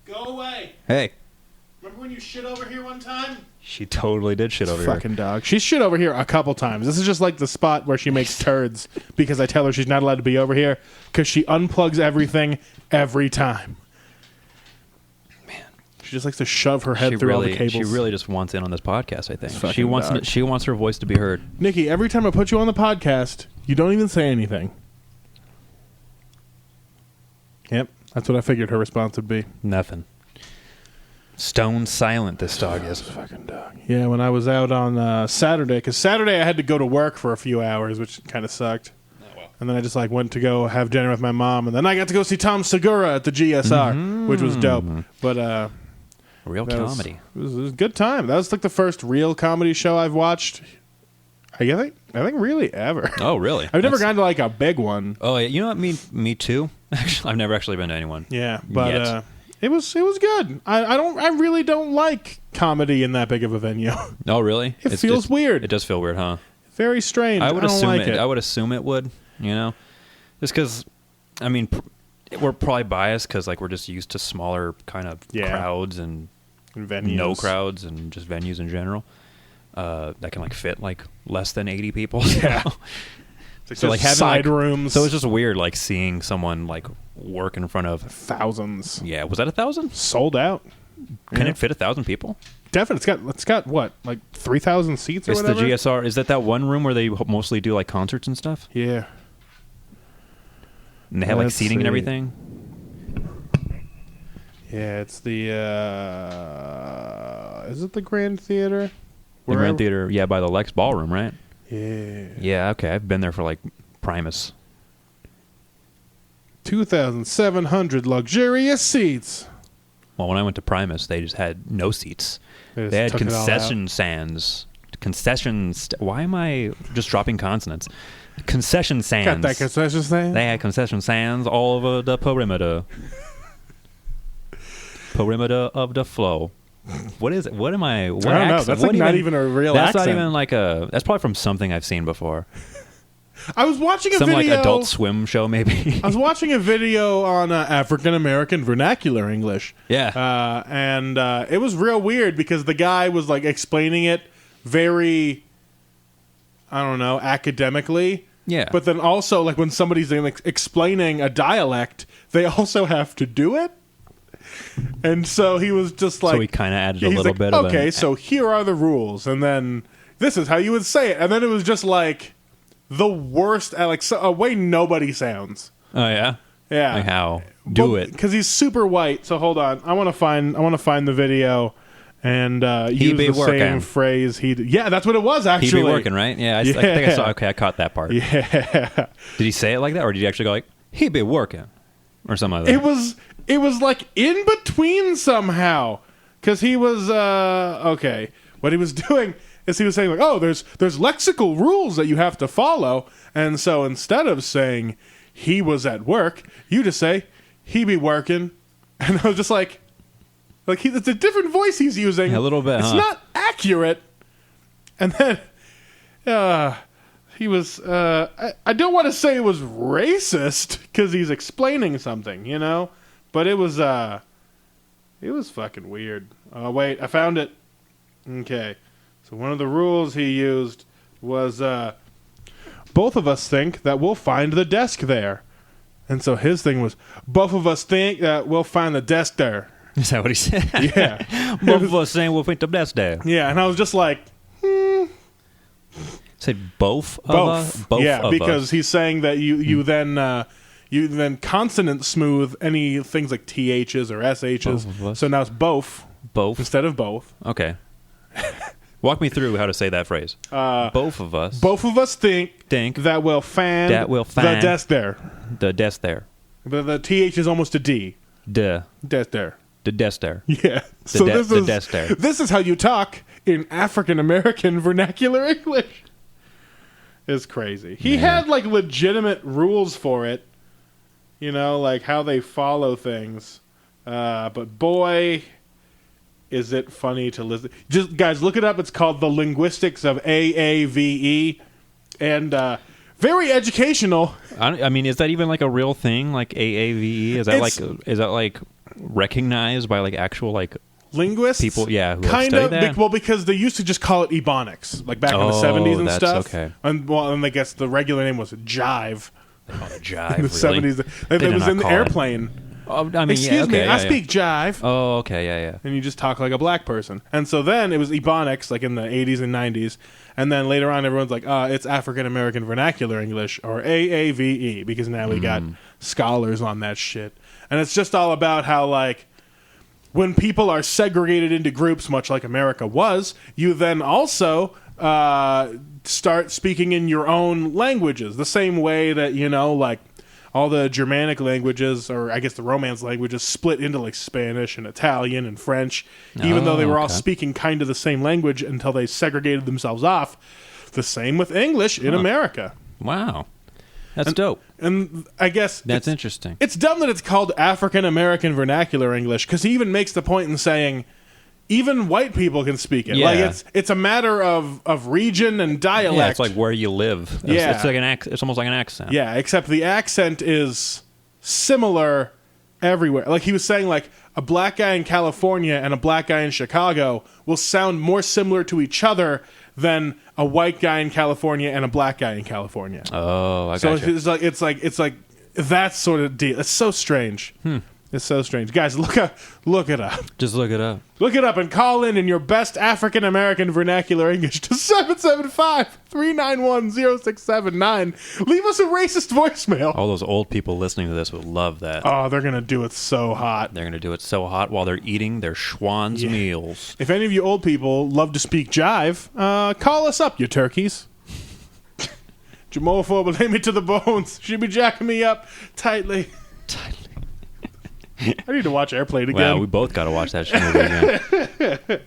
go away. Hey. Remember when you shit over here one time? She totally did shit over here. Fucking dog. She's shit over here a couple times. This is just like the spot where she makes turds because I tell her she's not allowed to be over here because she unplugs everything every time. Man. She just likes to shove her head through all the cables. She really just wants in on this podcast, I think. Fucking She wants her voice to be heard. Nikki, every time I put you on the podcast, you don't even say anything. Yep. That's what I figured her response would be. Nothing. Stone silent, this dog is. Fucking dog. Yeah, when I was out on Saturday, because Saturday I had to go to work for a few hours, which kind of sucked. Oh, well. And then I just went to go have dinner with my mom, and then I got to go see Tom Segura at the GSR, which was dope. But real comedy. It was a good time. That was like the first real comedy show I've watched. I think really ever. Oh, really? I've never gone to like a big one. Oh, yeah. You know what? Me too. Actually, I've never actually been to anyone. Yeah, but it was good. I really don't like comedy in that big of a venue. Oh, really? It feels weird. It does feel weird, huh? Very strange. I don't like it. I would assume it would. You know, just because. I mean, we're probably biased because like we're just used to smaller kind of crowds and venues. No crowds and just venues in general. That can like fit like less than 80 people. Yeah. So like having side rooms. So it's just weird like seeing someone like work in front of thousands. Yeah, was that 1,000? Sold out. Can it fit 1,000 people? Definitely. It's got what, like 3,000 seats or whatever? It's the GSR. Is that one room where they mostly do like concerts and stuff? Yeah. And they have like seating and everything? Yeah, it's the is it the Grand Theater? The Grand Theater, yeah, by the Lex Ballroom, right? Yeah. Yeah, okay. I've been there for like Primus. 2,700 luxurious seats. Well, when I went to Primus, they just had no seats. They had concession stands. Why am I just dropping consonants? Concession stands. Got that concession stand? They had concession stands all over the perimeter. Perimeter of the flow. What is it? What am I? What I don't accent? know. That's like not even a real accent. That's not even like a... That's probably from something I've seen before. I was watching a video... Some like Adult Swim show, maybe. I was watching a video on African-American vernacular English. Yeah. And it was real weird because the guy was like explaining it very, I don't know, academically. Yeah. But then also like when somebody's like, explaining a dialect, they also have to do it. And so he was just like... So he kind of added a little bit of okay, so here are the rules. And then this is how you would say it. And then it was just like the worst at like a way nobody sounds. Oh yeah. Yeah. Like how? Do it. Because he's super white. So hold on. I want to find the video and use be the working. same phrase he did. Yeah, that's what it was actually. He'd be working, right? Yeah, I think I saw. Okay, I caught that part. Yeah. Did he say it like that, or did he actually go like, "He'd be working," or something like that? It was like in between somehow. Because he was okay. What he was doing is he was saying like, "Oh, there's lexical rules that you have to follow," and so instead of saying he was at work, you just say he be working, and I was just like it's a different voice he's using. A little bit. It's not accurate. And then he was. I don't want to say it was racist because he's explaining something, you know, but it was. It was fucking weird. Oh, wait, I found it. Okay. So one of the rules he used was, both of us think that we'll find the desk there. And so his thing was, both of us think that we'll find the desk there. Is that what he said? Yeah. Both of us saying we'll find the desk there. Yeah, and I was just like, Said both of us? Both yeah, of because us. he's saying that you then consonant smooth any things like THs or SHs. Both of us. So now it's both. Both? Instead of both. Okay. Walk me through how to say that phrase. Both of us. Both of us think that we'll find the desk there. The desk there. But the TH is almost a D. The Desk there. desk there. Yeah. The desk there. This is how you talk in African American vernacular English. It's crazy. He had like legitimate rules for it. You know, like how they follow things. But boy, is it funny to listen. Just guys, look it up. It's called The Linguistics of AAVE. And very educational. I mean, is that even like a real thing? Like AAVE? Is that like recognized by like actual like linguists? People, yeah, who kind study of. that? Well, because they used to just call it Ebonics, like back in the 70s and that's stuff. okay. And I guess the regular name was Jive. They call it jive. In the 70s. It was in the airplane. Oh, I mean, Excuse me, I speak Jive. Oh, okay, yeah. And you just talk like a black person. And so then it was Ebonics, like in the 80s and 90s. And then later on, everyone's like, it's African American Vernacular English, or AAVE, because now we got scholars on that shit. And it's just all about how, like, when people are segregated into groups, much like America was, you then also start speaking in your own languages. The same way that, you know, like, all the Germanic languages, or I guess the Romance languages, split into like Spanish and Italian and French, even though they were all speaking kind of the same language until they segregated themselves off. The same with English in America. Wow. That's dope. And I guess that's interesting. It's dumb that it's called African American Vernacular English, because he even makes the point in saying even white people can speak it. Yeah. Like it's a matter of region and dialect. Yeah, it's like where you live. Yeah. It's like it's almost like an accent. Yeah, except the accent is similar everywhere. Like he was saying, like a black guy in California and a black guy in Chicago will sound more similar to each other than a white guy in California and a black guy in California. Oh, I got so you. it's like that sort of deal. It's so strange. It's so strange. Guys, look it up. Just look it up. Look it up and call in your best African American vernacular English to 775-391-0679. Leave us a racist voicemail. All those old people listening to this would love that. Oh, they're going to do it so hot. They're going to do it so hot while they're eating their Schwan's meals. If any of you old people love to speak jive, call us up, you turkeys. Jamophobe will lay me to the bones. She be jacking me up tightly. I need to watch Airplane again. Wow, we both got to watch that movie again.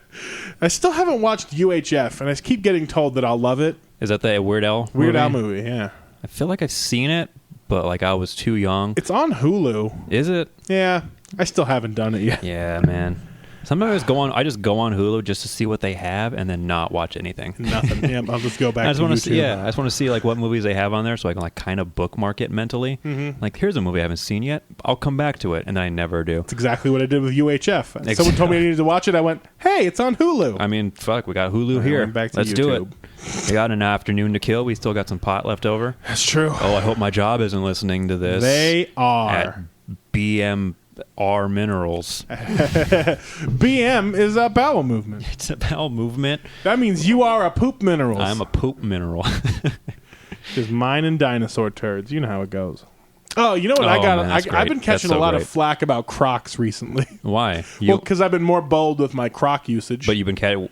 I still haven't watched UHF, and I keep getting told that I'll love it. Is that the Weird Al movie? Weird Al movie, yeah. I feel like I've seen it, but like I was too young. It's on Hulu. Is it? Yeah, I still haven't done it yet. Yeah, man. Sometimes I just go on Hulu just to see what they have and then not watch anything. Nothing. Yeah, I'll just go back to YouTube. I just want to see like what movies they have on there so I can like kind of bookmark it mentally. Mm-hmm. Like, here's a movie I haven't seen yet. I'll come back to it, and then I never do. That's exactly what I did with UHF. Someone told me I needed to watch it. I went, hey, it's on Hulu. I mean, fuck, we got Hulu here. Back to Let's YouTube. do it. We got an afternoon to kill. We still got some pot left over. That's true. Oh, I hope my job isn't listening to this. They are. At BMR Minerals. BM is a bowel movement. It's a bowel movement. That means you are a poop mineral. I'm a poop mineral. Just mine and dinosaur turds. You know how it goes. Oh, you know what I got? Man, that's I've been great. catching That's a lot so of flack about Crocs recently. Why? Well, because I've been more bold with my Croc usage. But you've been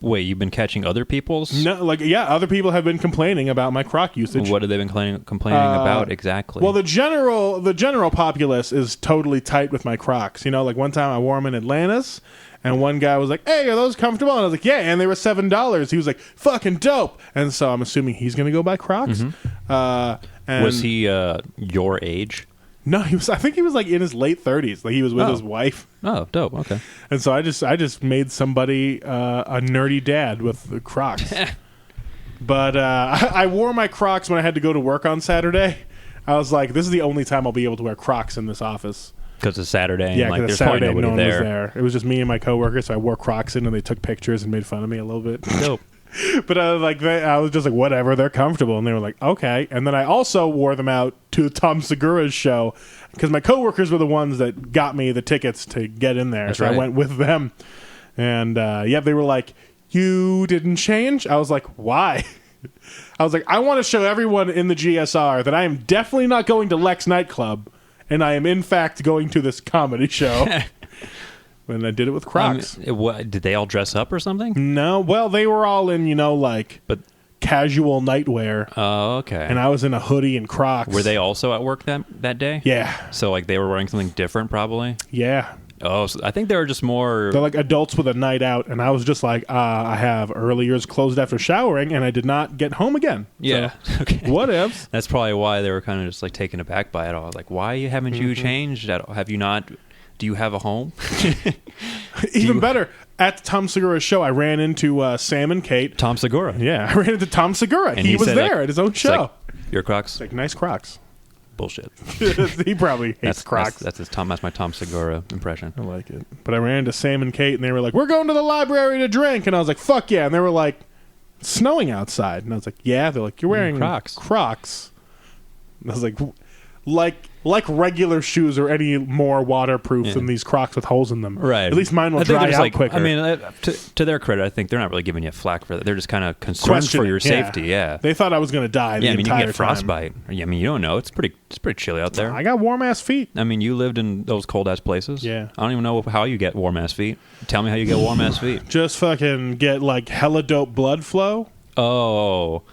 you've been catching other people's? No, other people have been complaining about my Croc usage. What have they been complaining about exactly? Well, the general populace is totally tight with my Crocs. You know, like one time I wore them in Atlantis, and one guy was like, "Hey, are those comfortable?" And I was like, "Yeah," and they were $7. He was like, "Fucking dope!" And so I'm assuming he's going to go buy Crocs. And was he your age? No, he was. I think he was like in his late 30s. Like he was with his wife. Oh, dope. Okay. And so I just made somebody a nerdy dad with the Crocs. But I wore my Crocs when I had to go to work on Saturday. I was like, this is the only time I'll be able to wear Crocs in this office. Because it's Saturday. And Yeah, like, because there's Saturday probably no nobody one was there. there. It was just me and my coworkers. So I wore Crocs in, and they took pictures and made fun of me a little bit. Dope. But I was just like, whatever, they're comfortable. And they were like, okay. And then I also wore them out to Tom Segura's show because my coworkers were the ones that got me the tickets to get in there. That's so right. I went with them. And they were like, you didn't change? I was like, why? I was like, I want to show everyone in the GSR that I am definitely not going to Lex nightclub. And I am, in fact, going to this comedy show. And I did it with Crocs. Did they all dress up or something? No, well, they were all in, But casual nightwear. oh, okay. And I was in a hoodie and Crocs. Were they also at work that day? Yeah. So like they were wearing something different, probably. Yeah. Oh, so I think they were just more. They're like adults with a night out. And I was just like, I have early years closed after showering, and I did not get home again. Yeah. So, Okay. what ifs? That's probably why they were kind of just like taken aback by it all. Like, why haven't you changed? Have you not? Do you have a home? Even better, at Tom Segura's show, I ran into Sam and Kate. Tom Segura. Yeah, I ran into Tom Segura. And he was said, there like- at his own it's show. like, your Crocs? Like, nice Crocs. Bullshit. He probably hates Crocs. That's my Tom Segura impression. I like it. But I ran into Sam and Kate, and they were like, we're going to the library to drink. And I was like, fuck yeah. And they were like, it's snowing outside. And I was like, yeah. They're like, you're wearing Crocs. And I was like regular shoes are any more waterproof than these Crocs with holes in them. Right. At least mine will I think dry they're out just quicker. I mean, to their credit, I think they're not really giving you flack for that. They're just kind of concerned for Questioning, your safety. Yeah. They thought I was going to die the Yeah, I mean, you entire can get frostbite. Yeah, I mean, you don't know. It's pretty chilly out there. I got warm-ass feet. I mean, you lived in those cold-ass places. Yeah. I don't even know how you get warm-ass feet. Tell me how you get warm-ass feet. Just fucking get, like, hella dope blood flow. Oh,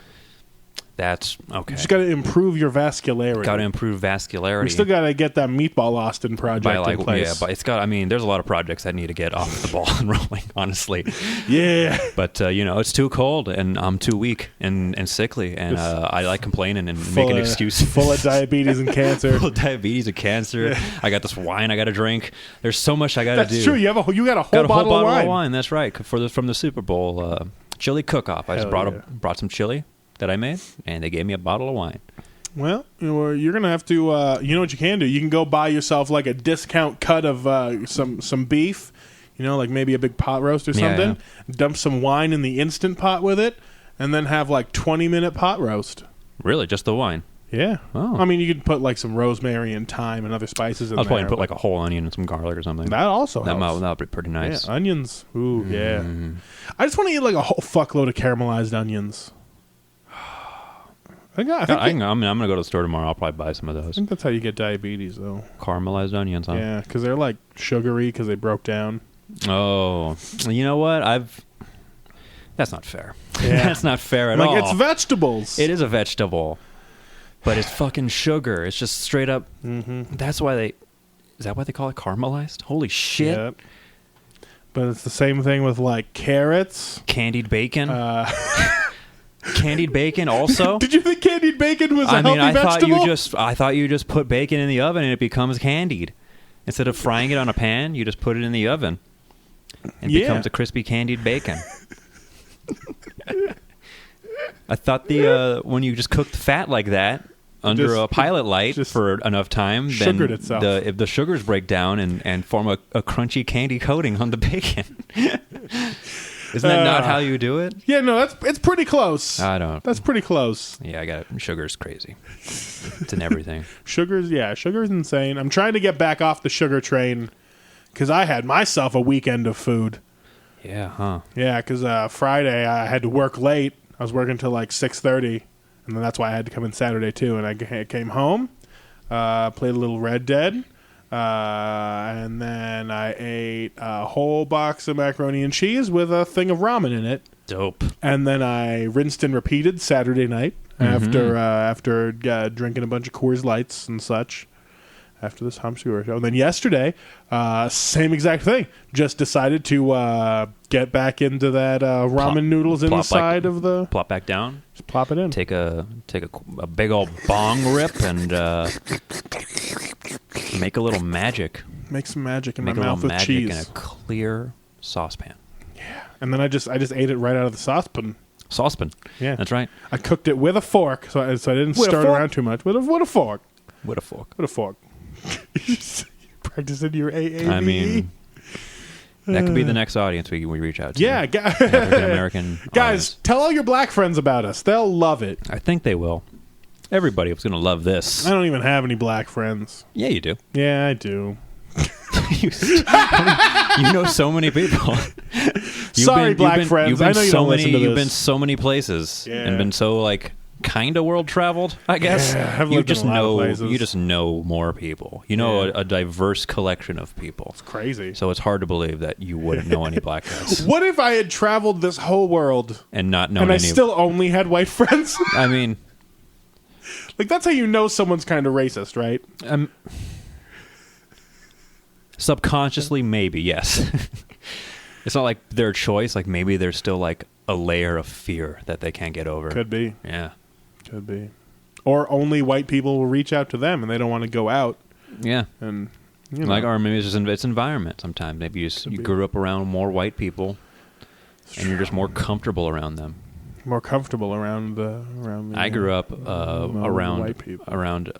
that's okay. You just got to improve your vascularity. Got to improve vascularity. We still got to get that Meatball Austin project in place. Yeah, but it's got. I mean, there's a lot of projects that need to get off the ball and rolling. Honestly, Yeah. but it's too cold and I'm too weak and sickly, and I like complaining and making excuses. Full of diabetes and cancer. Full of diabetes and cancer. I got this wine I got to drink. There's so much I got to do. That's true. You got a whole bottle of wine. That's right. From the Super Bowl chili cook-off. I just brought some chili that I made, and they gave me a bottle of wine. Well, you're going to have to, you know what you can do? You can go buy yourself like a discount cut of some beef, like maybe a big pot roast or something. Yeah. Dump some wine in the Instant Pot with it, and then have like 20-minute pot roast. Really? Just the wine? Yeah. Oh. I mean, you could put like some rosemary and thyme and other spices in there. I was probably put like a whole onion and some garlic or something. That also That helps. would be pretty nice. Yeah, onions. Ooh, yeah. I just want to eat like a whole fuckload of caramelized onions. I'm going to go to the store tomorrow. I'll probably buy some of those. I think that's how you get diabetes, though. Caramelized onions, huh? Yeah, because they're like sugary because they broke down. Oh, you know what? That's not fair. Yeah. That's not fair at all. Like, it's vegetables. It is a vegetable, but it's fucking sugar. It's just straight up. Mm-hmm. Is that why they call it caramelized? Holy shit. Yep. But it's the same thing with like carrots. Candied bacon. Candied bacon also. Did you think candied bacon was a healthy I vegetable? thought you just put bacon in the oven and it becomes candied. Instead of frying it on a pan, you just put it in the oven. And it becomes a crispy candied bacon. I thought when you just cook the fat like that under a pilot light for enough time, then if the sugars break down and form a crunchy candy coating on the bacon. Isn't that not how you do it? Yeah, no, it's pretty close. I don't. That's pretty close. Yeah, I got it. Sugar's crazy. It's in everything. Sugar's insane. I'm trying to get back off the sugar train because I had myself a weekend of food. Yeah, huh? Yeah, because Friday I had to work late. I was working till like 6:30, And then that's why I had to come in Saturday too. And I came home, played a little Red Dead, and then I ate a whole box of macaroni and cheese with a thing of ramen in it. Dope. And then I rinsed and repeated Saturday night after drinking a bunch of Coors Lights and such. After this Hamsuger show. And then yesterday, same exact thing. Just decided to get back into that ramen noodles inside of the... Plop back down. Just plop it in. Take a big old bong rip and make a little magic. Make some magic in Make my a mouth little with magic cheese. in a clear saucepan. Yeah. And then I just ate it right out of the saucepan. Saucepan. Yeah. That's right. I cooked it with a fork, so I didn't stir it around too much. With a fork. With a fork. With a fork. You practicing your AAVE? I mean, that could be the next audience we reach out to. Yeah. African American Guys, audience. tell all your black friends about us. They'll love it. I think they will. Everybody was going to love this. I don't even have any black friends. Yeah, you do. Yeah, I do. You know so many people. Sorry, black friends. I know you don't listen to this. You've been so many places and been so kind of world traveled, I guess. Yeah, I've lived in a lot of places. You just know more people. You know a diverse collection of people. It's crazy. So it's hard to believe that you wouldn't know any black guys. What if I had traveled this whole world And not known and I any still only had white friends? I mean, Like, that's how you know someone's kind of racist, right? subconsciously maybe, yes. It's not like their choice, like maybe there's still like a layer of fear that they can't get over. Could be. Yeah. Could be. Or only white people will reach out to them and they don't want to go out. Yeah. And, you know. Like, or maybe it's just it's environment sometimes. Maybe you grew up around more white people and you're just more comfortable around them. More comfortable around the... I grew up around white people. around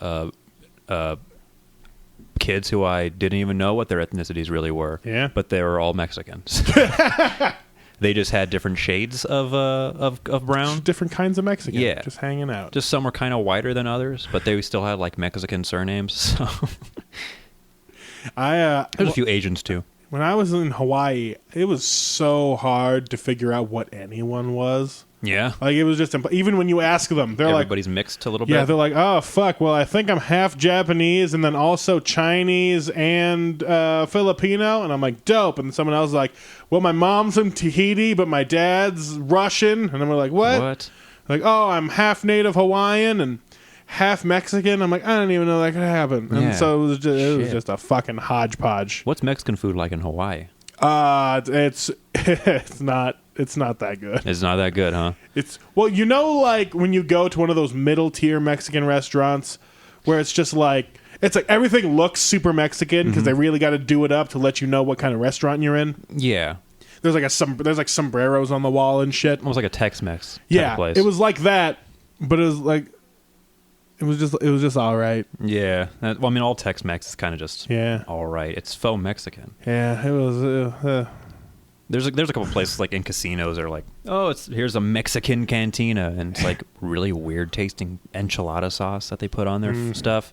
kids who I didn't even know what their ethnicities really were. Yeah. But they were all Mexicans. They just had different shades of brown. Just different kinds of Mexican. Yeah. Just hanging out. Just some were kind of whiter than others, but they still had like Mexican surnames. So there's a few Asians too. When I was in Hawaii, it was so hard to figure out what anyone was. Yeah. Like, it was just... even when you ask them, they're Everybody's mixed a little bit. Yeah, they're like, oh, fuck, well, I think I'm half Japanese and then also Chinese and Filipino. And I'm like, dope. And someone else is like, well, my mom's from Tahiti, but my dad's Russian. And I'm like, what? Like, oh, I'm half Native Hawaiian and half Mexican. I'm like, I don't even know that could happen. And Yeah. so it was just a fucking hodgepodge. What's Mexican food like in Hawaii? It's not that good. It's not that good, huh? Well, you know, like when you go to one of those middle tier Mexican restaurants where it's just like everything looks super Mexican because they really got to do it up to let you know what kind of restaurant you're in. Yeah. There's like sombreros on the wall and shit. Almost like a Tex-Mex type Yeah, of place. it was like that, but it was like it was just all right. Yeah. Well, I mean, all Tex-Mex is kind of just all right. It's faux Mexican. Yeah, it was. There's a couple places like in casinos that are like, oh, here's a Mexican cantina, and it's like really weird tasting enchilada sauce that they put on their stuff.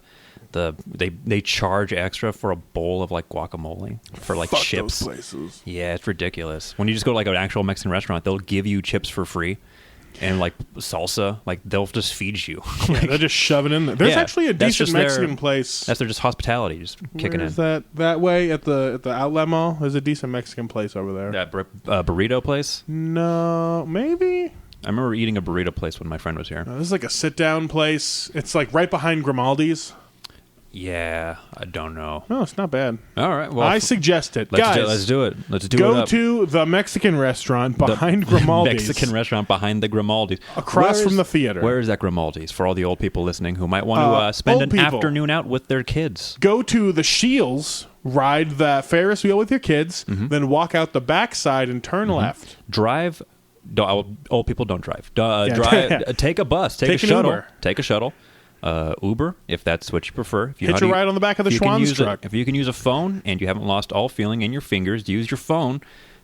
They charge extra for a bowl of like guacamole for like Fuck chips. those places. Yeah, it's ridiculous. When you just go to like an actual Mexican restaurant, they'll give you chips for free. And like salsa, like they'll just feed you. Yeah, they're just shoving in there. There's actually a that's decent just Mexican place. That's their just hospitality, just kicking Where's in. that way at the outlet mall? There's a decent Mexican place over there. That burrito place? No, maybe. I remember eating a burrito place when my friend was here. This is like a sit down place. It's like right behind Grimaldi's. Yeah, I don't know. No, it's not bad. All right, well, I suggest it, let's guys. let's do it. Let's do it. Go up. to the Mexican restaurant behind The Grimaldi's. Mexican restaurant behind the Grimaldi's, Across from the theater. Where is that Grimaldi's for all the old people listening who might want to spend old an people. afternoon out with their kids? Go to the Shields, ride the Ferris wheel with your kids, then walk out the backside and turn left. Drive. Old people don't drive. Drive. Yeah. Take a bus. Take Take a an shuttle. Uber. Take a shuttle. Uber, if that's what you prefer. If you Hitch a ride on the back of the Schwan's truck. If you can use a phone and you haven't lost all feeling in your fingers, use your phone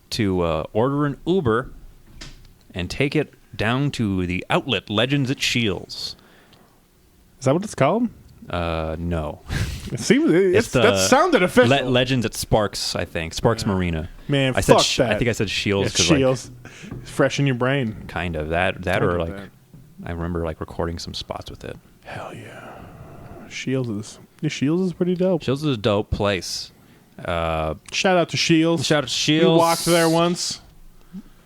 to order an Uber and take it down to the outlet Legends at Shields. Is that what it's called? No. It seems that sounded official. Legends at Sparks, I think. Sparks Marina. Man, I said fuck that. I think I said Shields. Yeah, Shields. Fresh in your brain. Kind of that I or get like that. I remember like recording some spots with it. Hell yeah. Shields is pretty dope. Shields is a dope place. Shout out to Shields. Shout out to Shields. We walked there once.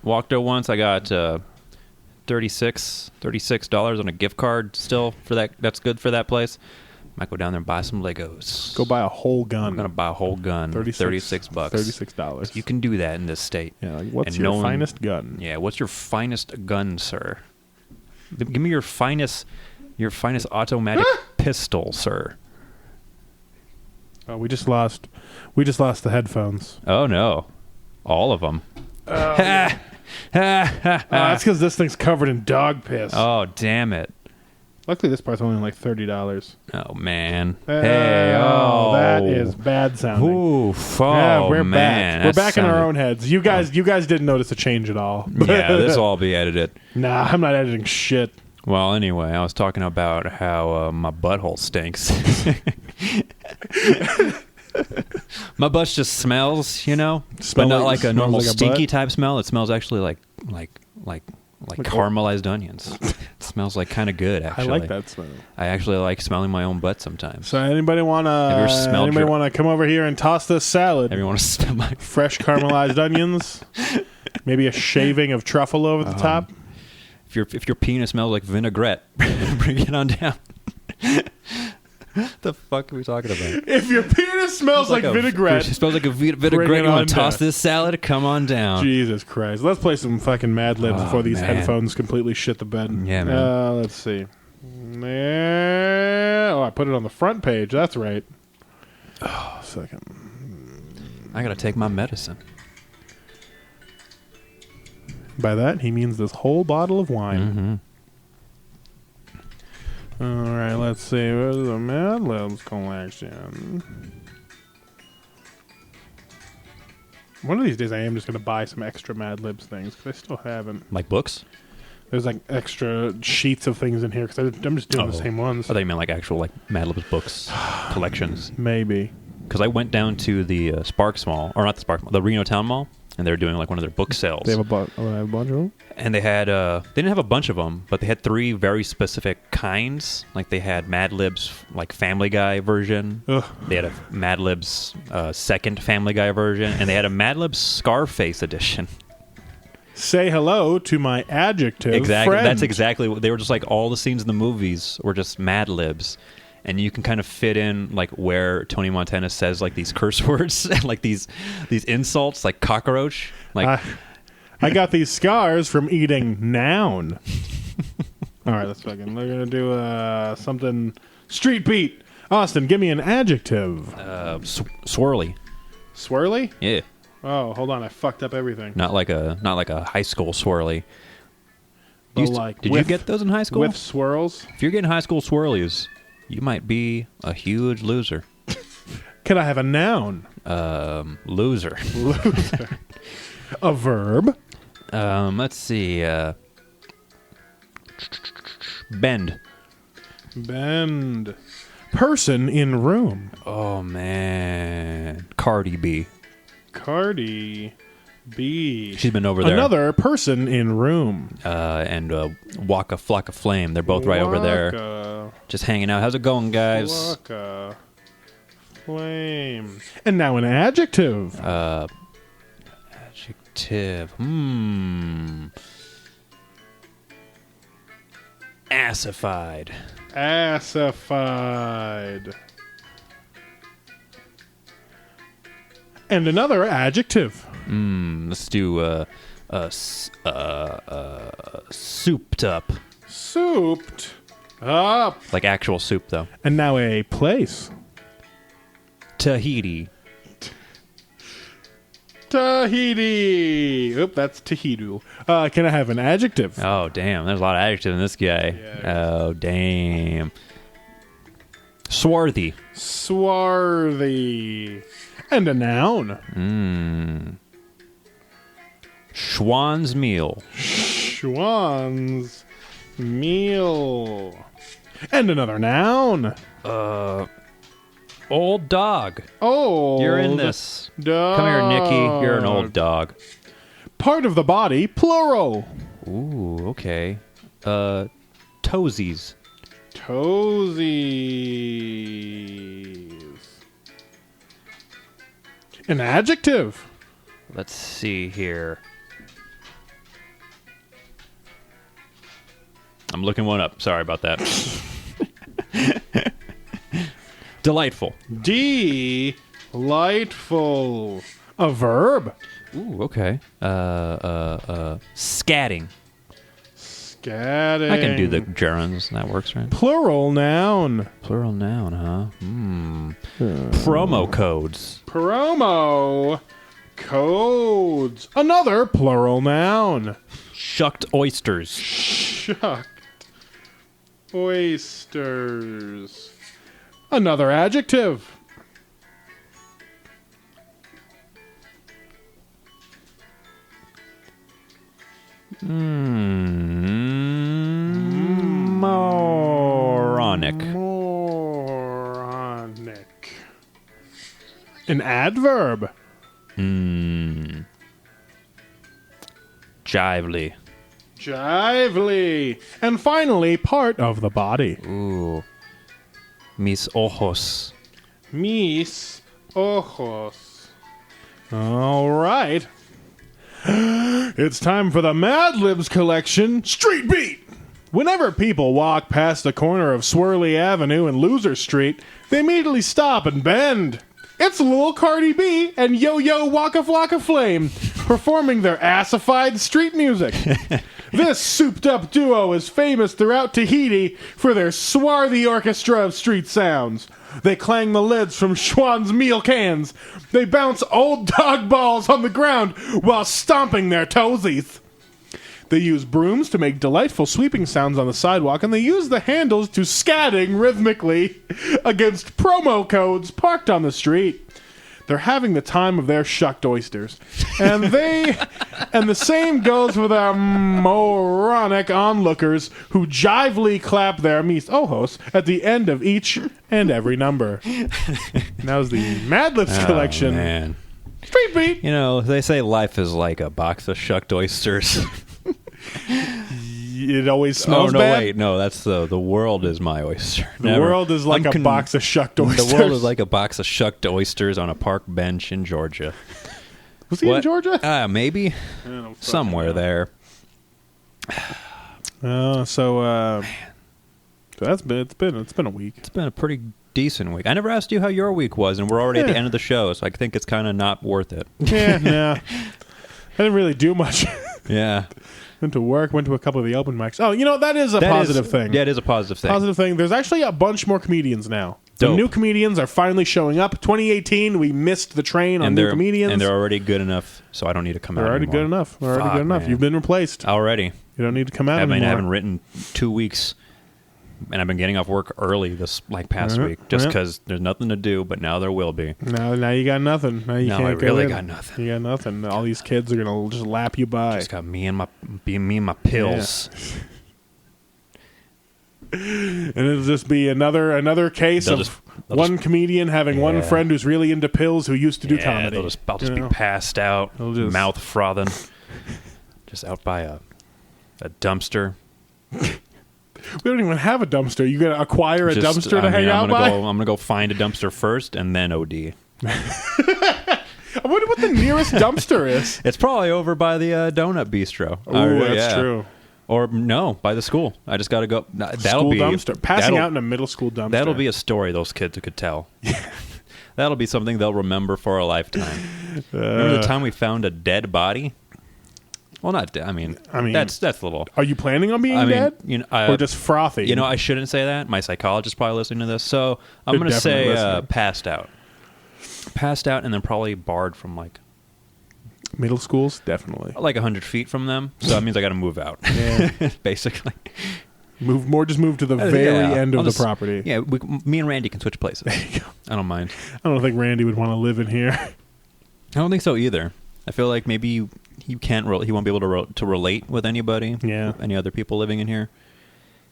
Walked there once. I got $36 on a gift card still for that. That's good for that place. Might go down there and buy some Legos. Go buy a whole gun. I'm gonna buy a whole gun. $36. $36. You can do that in this state. Yeah. Like, what's And your finest gun? Yeah. What's your finest gun, sir? Give me your finest automatic pistol, sir. Oh, we just lost the headphones. Oh no, all of them. That's because this thing's covered in dog piss. Oh damn it. Luckily, this part's only like $30. Oh man. That is bad sounding. Oof, Yeah, we're man. back. We're back in our own heads. You guys didn't notice a change at all. Yeah, this will all be edited. Nah, I'm not editing shit. Well, anyway, I was talking about how my butthole stinks. My butt just smells, but not like a normal like a stinky butt? type smell. It smells actually like caramelized onions. It smells like kind of good, I actually. like that smell. I actually like smelling my own butt sometimes. So anybody Have you ever smelled wanna come over here and toss this salad? Everyone want to smell my... Fresh caramelized onions, maybe a shaving of truffle over the top. If your penis smells like vinaigrette, bring it on down. The fuck are we talking about? If your penis smells like vinaigrette, It smells like a vinaigrette. You on want to toss down. this salad? Come on down. Jesus Christ. Let's play some fucking Mad Libs before these man. headphones completely shit the bed. Yeah, man. Let's see. Oh, I put it on the front page. That's right. Oh, second. I gotta take my medicine. By that, he means this whole bottle of wine. Mm-hmm. All right, let's see. Where's the Mad Libs collection? One of these days, I am just going to buy some extra Mad Libs things because I still haven't. Like books? There's like extra sheets of things in here because I'm just doing the same ones. I thought you meant like actual like Mad Libs books collections. Maybe. Because I went down to the Sparks Mall, or not the Sparks Mall, the Reno Town Mall, and they were doing like one of their book sales. They have a bunch of them? And they had, they didn't have a bunch of them, but they had 3 very specific kinds. Like they had Mad Libs, like Family Guy version. Ugh. They had a Mad Libs second Family Guy version, and they had a Mad Libs Scarface edition. Say hello to my adjective Exactly. friend. That's exactly what they were. Just like all the scenes in the movies were just Mad Libs. And you can kind of fit in like where Tony Montana says like these curse words, like these insults, like cockroach. Like I got these scars from eating noun. All right, let's fucking. We're gonna do something street beat. Austin, give me an adjective. swirly. Swirly? Yeah. Oh, hold on, I fucked up everything. Not like a high school swirly. But Did you get those in high school? with swirls? If you're getting high school swirlies, you might be a huge loser. Can I have a noun? Loser. Loser. A verb? Let's see. Bend. Bend. Person in room. Oh man, Cardi B. Cardi B. She's been over there. Another person in room. And Waka Flocka Flame. They're both right over there, Waka just hanging out. How's it going, guys? Flocka Flame. And now an adjective. Adjective. Assified. Assified. And another adjective. Let's do souped up. Souped up. Like actual soup, though. And now a place. Tahiti. Tahiti. Oop, that's Tahiti. Can I have an adjective? Oh, damn. There's a lot of adjective in this guy. Yeah. Oh, damn. Swarthy. Swarthy. And a noun. Schwan's meal. Schwan's meal. And another noun. Old dog. Old. You're in this. Dog. Come here, Nikki. You're an old dog. Part of the body, plural. Ooh, okay. Toesies. Toesies. An adjective. Let's see here. I'm looking one up. Sorry about that. Delightful. Delightful. A verb. Ooh, okay. Scatting. Scatting. I can do the gerunds. That works, right? Plural noun. Plural noun, huh? Promo codes. Promo codes. Another plural noun. Shucked oysters. Shucked oysters. Another adjective. Moronic. Moronic. An adverb. Jively. Jively. And finally, part of the body. Ooh. Mis ojos. Mis ojos. All right. It's time for the Mad Libs collection, Street Beat. Whenever people walk past the corner of Swirly Avenue and Loser Street, they immediately stop and bend. It's Lil Cardi B and Yo-Yo Waka Flocka Flame performing their assified street music. This souped-up duo is famous throughout Tahiti for their swarthy orchestra of street sounds. They clang the lids from Schwan's meal cans. They bounce old dog balls on the ground while stomping their toesies. They use brooms to make delightful sweeping sounds on the sidewalk, and they use the handles to scatting rhythmically against promo codes parked on the street. They're having the time of their shucked oysters. And the same goes with our moronic onlookers who jively clap their mis ojos at the end of each and every number. That was the Mad Libs collection. Man. Street Beat. You know, they say life is like a box of shucked oysters. It always smells no, bad. wait. No, that's the world is my oyster. The world is like a box of shucked oysters. The world is like a box of shucked oysters on a park bench in Georgia. Was he in Georgia? Maybe. Somewhere there. So that's been it's been a week. It's been a pretty decent week. I never asked you how your week was, and we're already at the end of the show, so I think it's kind of not worth it. Yeah. I didn't really do much. Yeah. Went to work, went to a couple of the open mics. Oh, that is a positive thing. Yeah, it is a positive thing. Positive thing. There's actually a bunch more comedians now. The Dope. new comedians are finally showing up. 2018, we missed the train on new comedians. And they're already good enough, so I don't need to come out They're already anymore. good enough. They're already good enough. Man. You've been replaced. Already. You don't need to come out anymore. I haven't written 2 weeks, and I've been getting off work early this past week just because there's nothing to do, but now there will be. Now you got nothing. Now you can't I go really in. got nothing. You got nothing. All these kids are going to just lap you by. Just got me and my pills. Yeah. And it'll just be another case They'll of just one comedian having one friend who's really into pills who used to do comedy. I'll just be passed out, mouth frothing, just out by a dumpster. We don't even have a dumpster. You got to acquire a dumpster to hang out by? I'm going to go find a dumpster first and then OD. I wonder what the nearest dumpster is. It's probably over by the Donut Bistro. Oh, that's true. Or no, by the school. I just got to go. School dumpster. Passing out in a middle school dumpster. That'll be a story those kids could tell. That'll be something they'll remember for a lifetime. Remember the time we found a dead body? Well, not dead. I mean, that's a little. Are you planning on being dead? Or just frothy? I shouldn't say that. My psychologist's probably listening to this, so I'm going to say passed out. Passed out, and then probably barred from middle schools, definitely. 100 feet from them. So that means I got to move out. Yeah. Basically. Just move to the very end of the property. Yeah, me and Randy can switch places. There you go. I don't mind. I don't think Randy would want to live in here. I don't think so either. I feel like maybe he won't be able to relate with anybody. Yeah. Any other people living in here.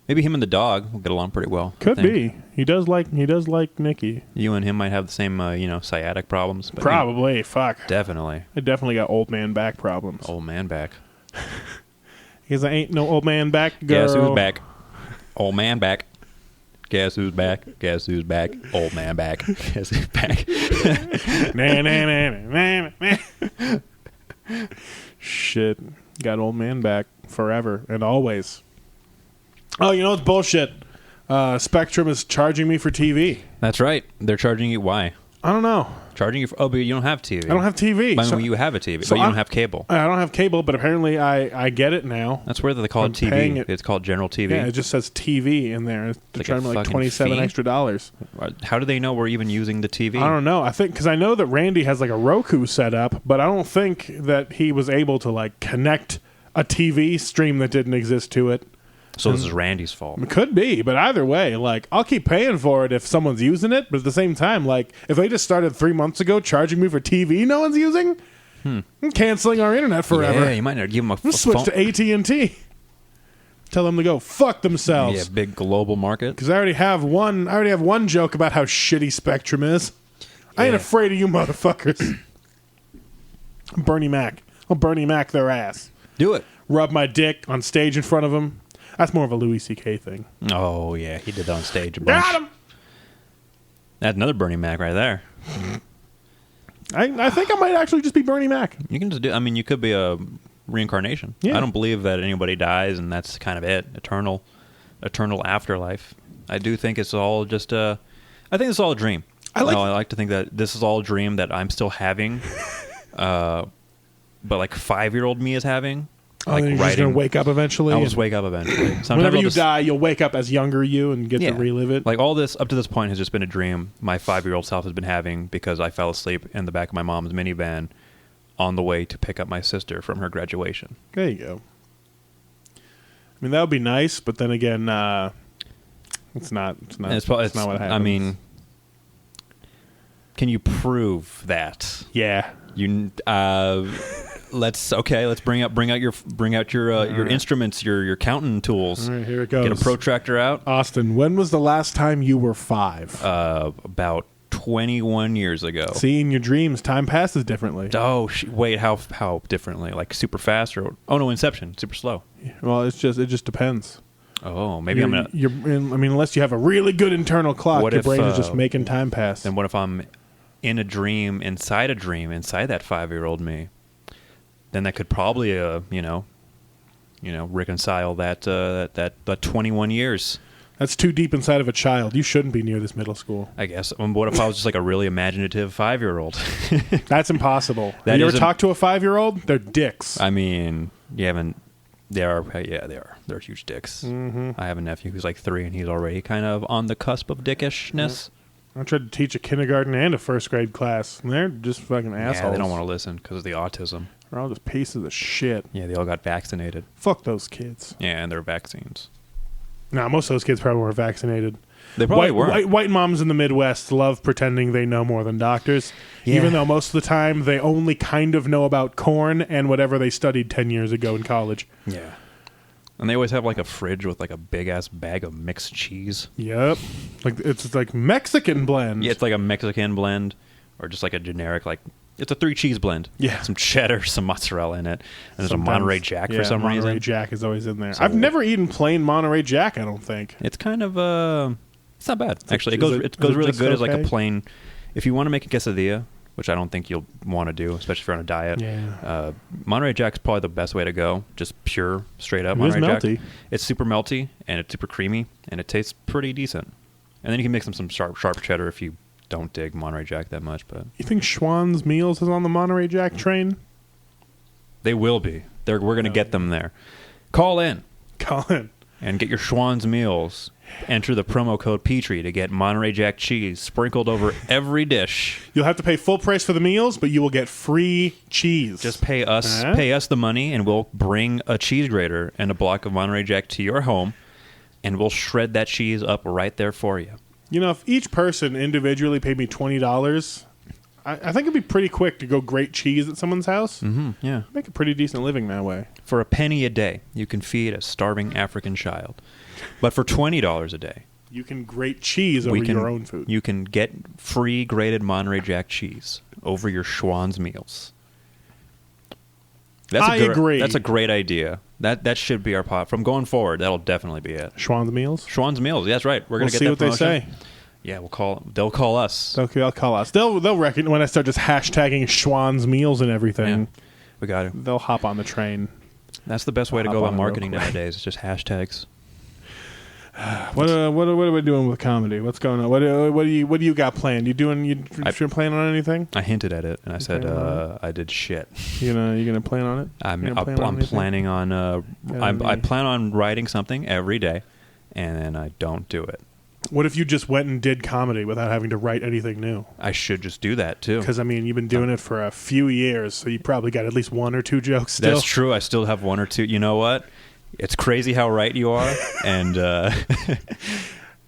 Maybe him and the dog will get along pretty well. Could be. He does like Nikki. You and him might have the same, sciatic problems. But probably. Fuck. Definitely. I definitely got old man back problems. Old man back. Because I ain't no old man back girl. Guess who's back? Old man back. Guess who's back? Guess who's back? Old man back. Guess who's back? Shit. Got old man back forever and always. Oh, you know what's bullshit? Spectrum is charging me for TV. That's right. They're charging you. Why? I don't know. Charging you for... Oh, but you don't have TV. I don't have TV. But you have a TV, so but you don't have cable. I don't have cable, but apparently I get it now. That's where they call it TV. It's called general TV. Yeah, it just says TV in there. They're charging me like $27 fee? extra. How do they know we're even using the TV? I don't know. I think because I know that Randy has like a Roku set up, but I don't think that he was able to like connect a TV stream that didn't exist to it. So this is Randy's fault. It could be, but either way, like I'll keep paying for it if someone's using it. But at the same time, like if they just started 3 months ago charging me for TV no one's using, I'm canceling our internet forever. Yeah, you might not give them a Let's switch to AT&T. Tell them to go fuck themselves. Yeah, big global market. Because I already have one joke about how shitty Spectrum is. I ain't afraid of you motherfuckers. Bernie Mac. I'll Bernie Mac their ass. Do it. Rub my dick on stage in front of them. That's more of a Louis C.K. thing. Oh, yeah. He did that on stage a bunch. Got him! That's another Bernie Mac right there. I think I might actually just be Bernie Mac. You can just do... I mean, you could be a reincarnation. Yeah. I don't believe that anybody dies and that's kind of it. Eternal afterlife. I do think it's all just I think it's all a dream. I like to think that this is all a dream that I'm still having. But like 5-year-old me is having. Like then you're just going to wake up eventually? I'll just wake up eventually. Sometimes whenever you die, you'll wake up as younger you and get to relive it. Like all this, up to this point, has just been a dream my 5-year-old self has been having because I fell asleep in the back of my mom's minivan on the way to pick up my sister from her graduation. There you go. I mean, that would be nice, but then again, it's not what happens. I mean, can you prove that? Yeah. You let's bring out your instruments, your counting tools. All right, here it goes. Get a protractor out. Austin, when was the last time you were 5? About 21 years ago. See, in your dreams, time passes differently. Oh, wait, how differently? Like super fast or no, Inception, super slow. Well, it just depends. Oh, maybe unless you have a really good internal clock, your brain is just making time pass. Then what if I'm in a dream, inside that 5-year-old me? Then that could probably, reconcile that 21 years. That's too deep inside of a child. You shouldn't be near this middle school. I guess. What if I was just like a really imaginative 5-year-old? That's impossible. Have you ever talked to a 5-year-old? They're dicks. I mean, you haven't. They are. They're huge dicks. Mm-hmm. I have a nephew who's like 3, and he's already kind of on the cusp of dickishness. I tried to teach a kindergarten and a first grade class, and they're just fucking assholes. Yeah, they don't want to listen because of the autism. They're all just pieces of shit. Yeah, they all got vaccinated. Fuck those kids. Yeah, and their vaccines. Nah, most of those kids probably weren't vaccinated. They probably weren't. White moms in the Midwest love pretending they know more than doctors, even though most of the time they only kind of know about corn and whatever they studied 10 years ago in college. Yeah. And they always have like a fridge with like a big-ass bag of mixed cheese. Yep. It's like Mexican blend. Yeah, it's like a Mexican blend or just like a generic, like, it's a 3-cheese blend. Yeah. Some cheddar, some mozzarella in it. And there's a Monterey Jack for some reason. Monterey Jack is always in there. So I've never eaten plain Monterey Jack, I don't think. It's kind of, it's not bad. Actually, it goes really good as like a plain, if you want to make a quesadilla, which I don't think you'll want to do, especially if you're on a diet. Yeah. Monterey Jack's probably the best way to go. Just pure, straight up Monterey Jack. Melty. It's super melty, and it's super creamy, and it tastes pretty decent. And then you can mix them some sharp cheddar if you don't dig Monterey Jack that much. But you think Schwan's Meals is on the Monterey Jack train? They will be. We're going to get them there. Call in. And get your Schwan's Meals. Enter the promo code Petrie to get Monterey Jack cheese sprinkled over every dish. You'll have to pay full price for the meals, but you will get free cheese. Just pay us the money, and we'll bring a cheese grater and a block of Monterey Jack to your home, and we'll shred that cheese up right there for you. You know, if each person individually paid me $20, I think it'd be pretty quick to go grate cheese at someone's house. Mm-hmm, yeah. Make a pretty decent living that way. For a penny a day, you can feed a starving African child. But for $20 a day, you can grate cheese over your own food. You can get free grated Monterey Jack cheese over your Schwan's Meals. I agree. That's a great idea. That should be our pot from going forward. That'll definitely be it. Schwan's Meals. Schwan's Meals. Yeah, that's right. We're gonna get see that what promotion. they say. Yeah, we'll call. They'll call us. Okay, they'll call us. They'll reckon when I start just hashtagging Schwan's Meals and everything. Yeah, we got it. They'll hop on the train. That's the best way to Hop go on about it real marketing quick. nowadays. It's just hashtags. What are we doing with comedy? What's going on? What do you got planned? You plan on anything? I hinted at it, and I said planning on I did shit. You gonna plan on it? I'm anything? planning on. I plan on writing something every day, and then I don't do it. What if you just went and did comedy without having to write anything new? I should just do that too. Because you've been doing it for a few years, so you probably got at least one or two jokes still. That's true. I still have one or two. You know what? It's crazy how right you are, and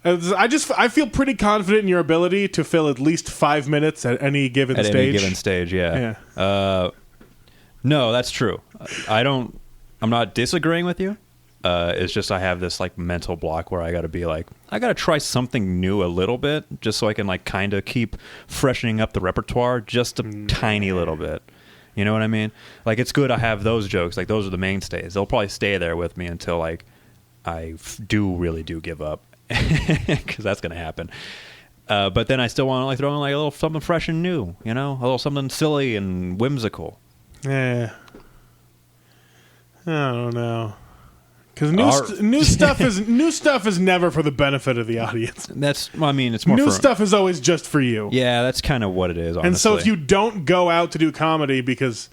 I feel pretty confident in your ability to fill at least 5 minutes at any given stage. At any given stage, yeah. No, that's true. I'm not disagreeing with you. It's just I have this like mental block where I got to be like, I got to try something new a little bit, just so I can like kind of keep freshening up the repertoire just a tiny little bit. You know what I mean? Like, it's good I have those jokes. Like, those are the mainstays. They'll probably stay there with me until, like, I really do give up. Because that's going to happen. But then I still want to, like, throw in, like, a little something fresh and new. You know? A little something silly and whimsical. Yeah. I don't know. Because new stuff is never for the benefit of the audience. It's more new for... stuff is always just for you. Yeah, that's kind of what it is, honestly. And so if you don't go out to do comedy because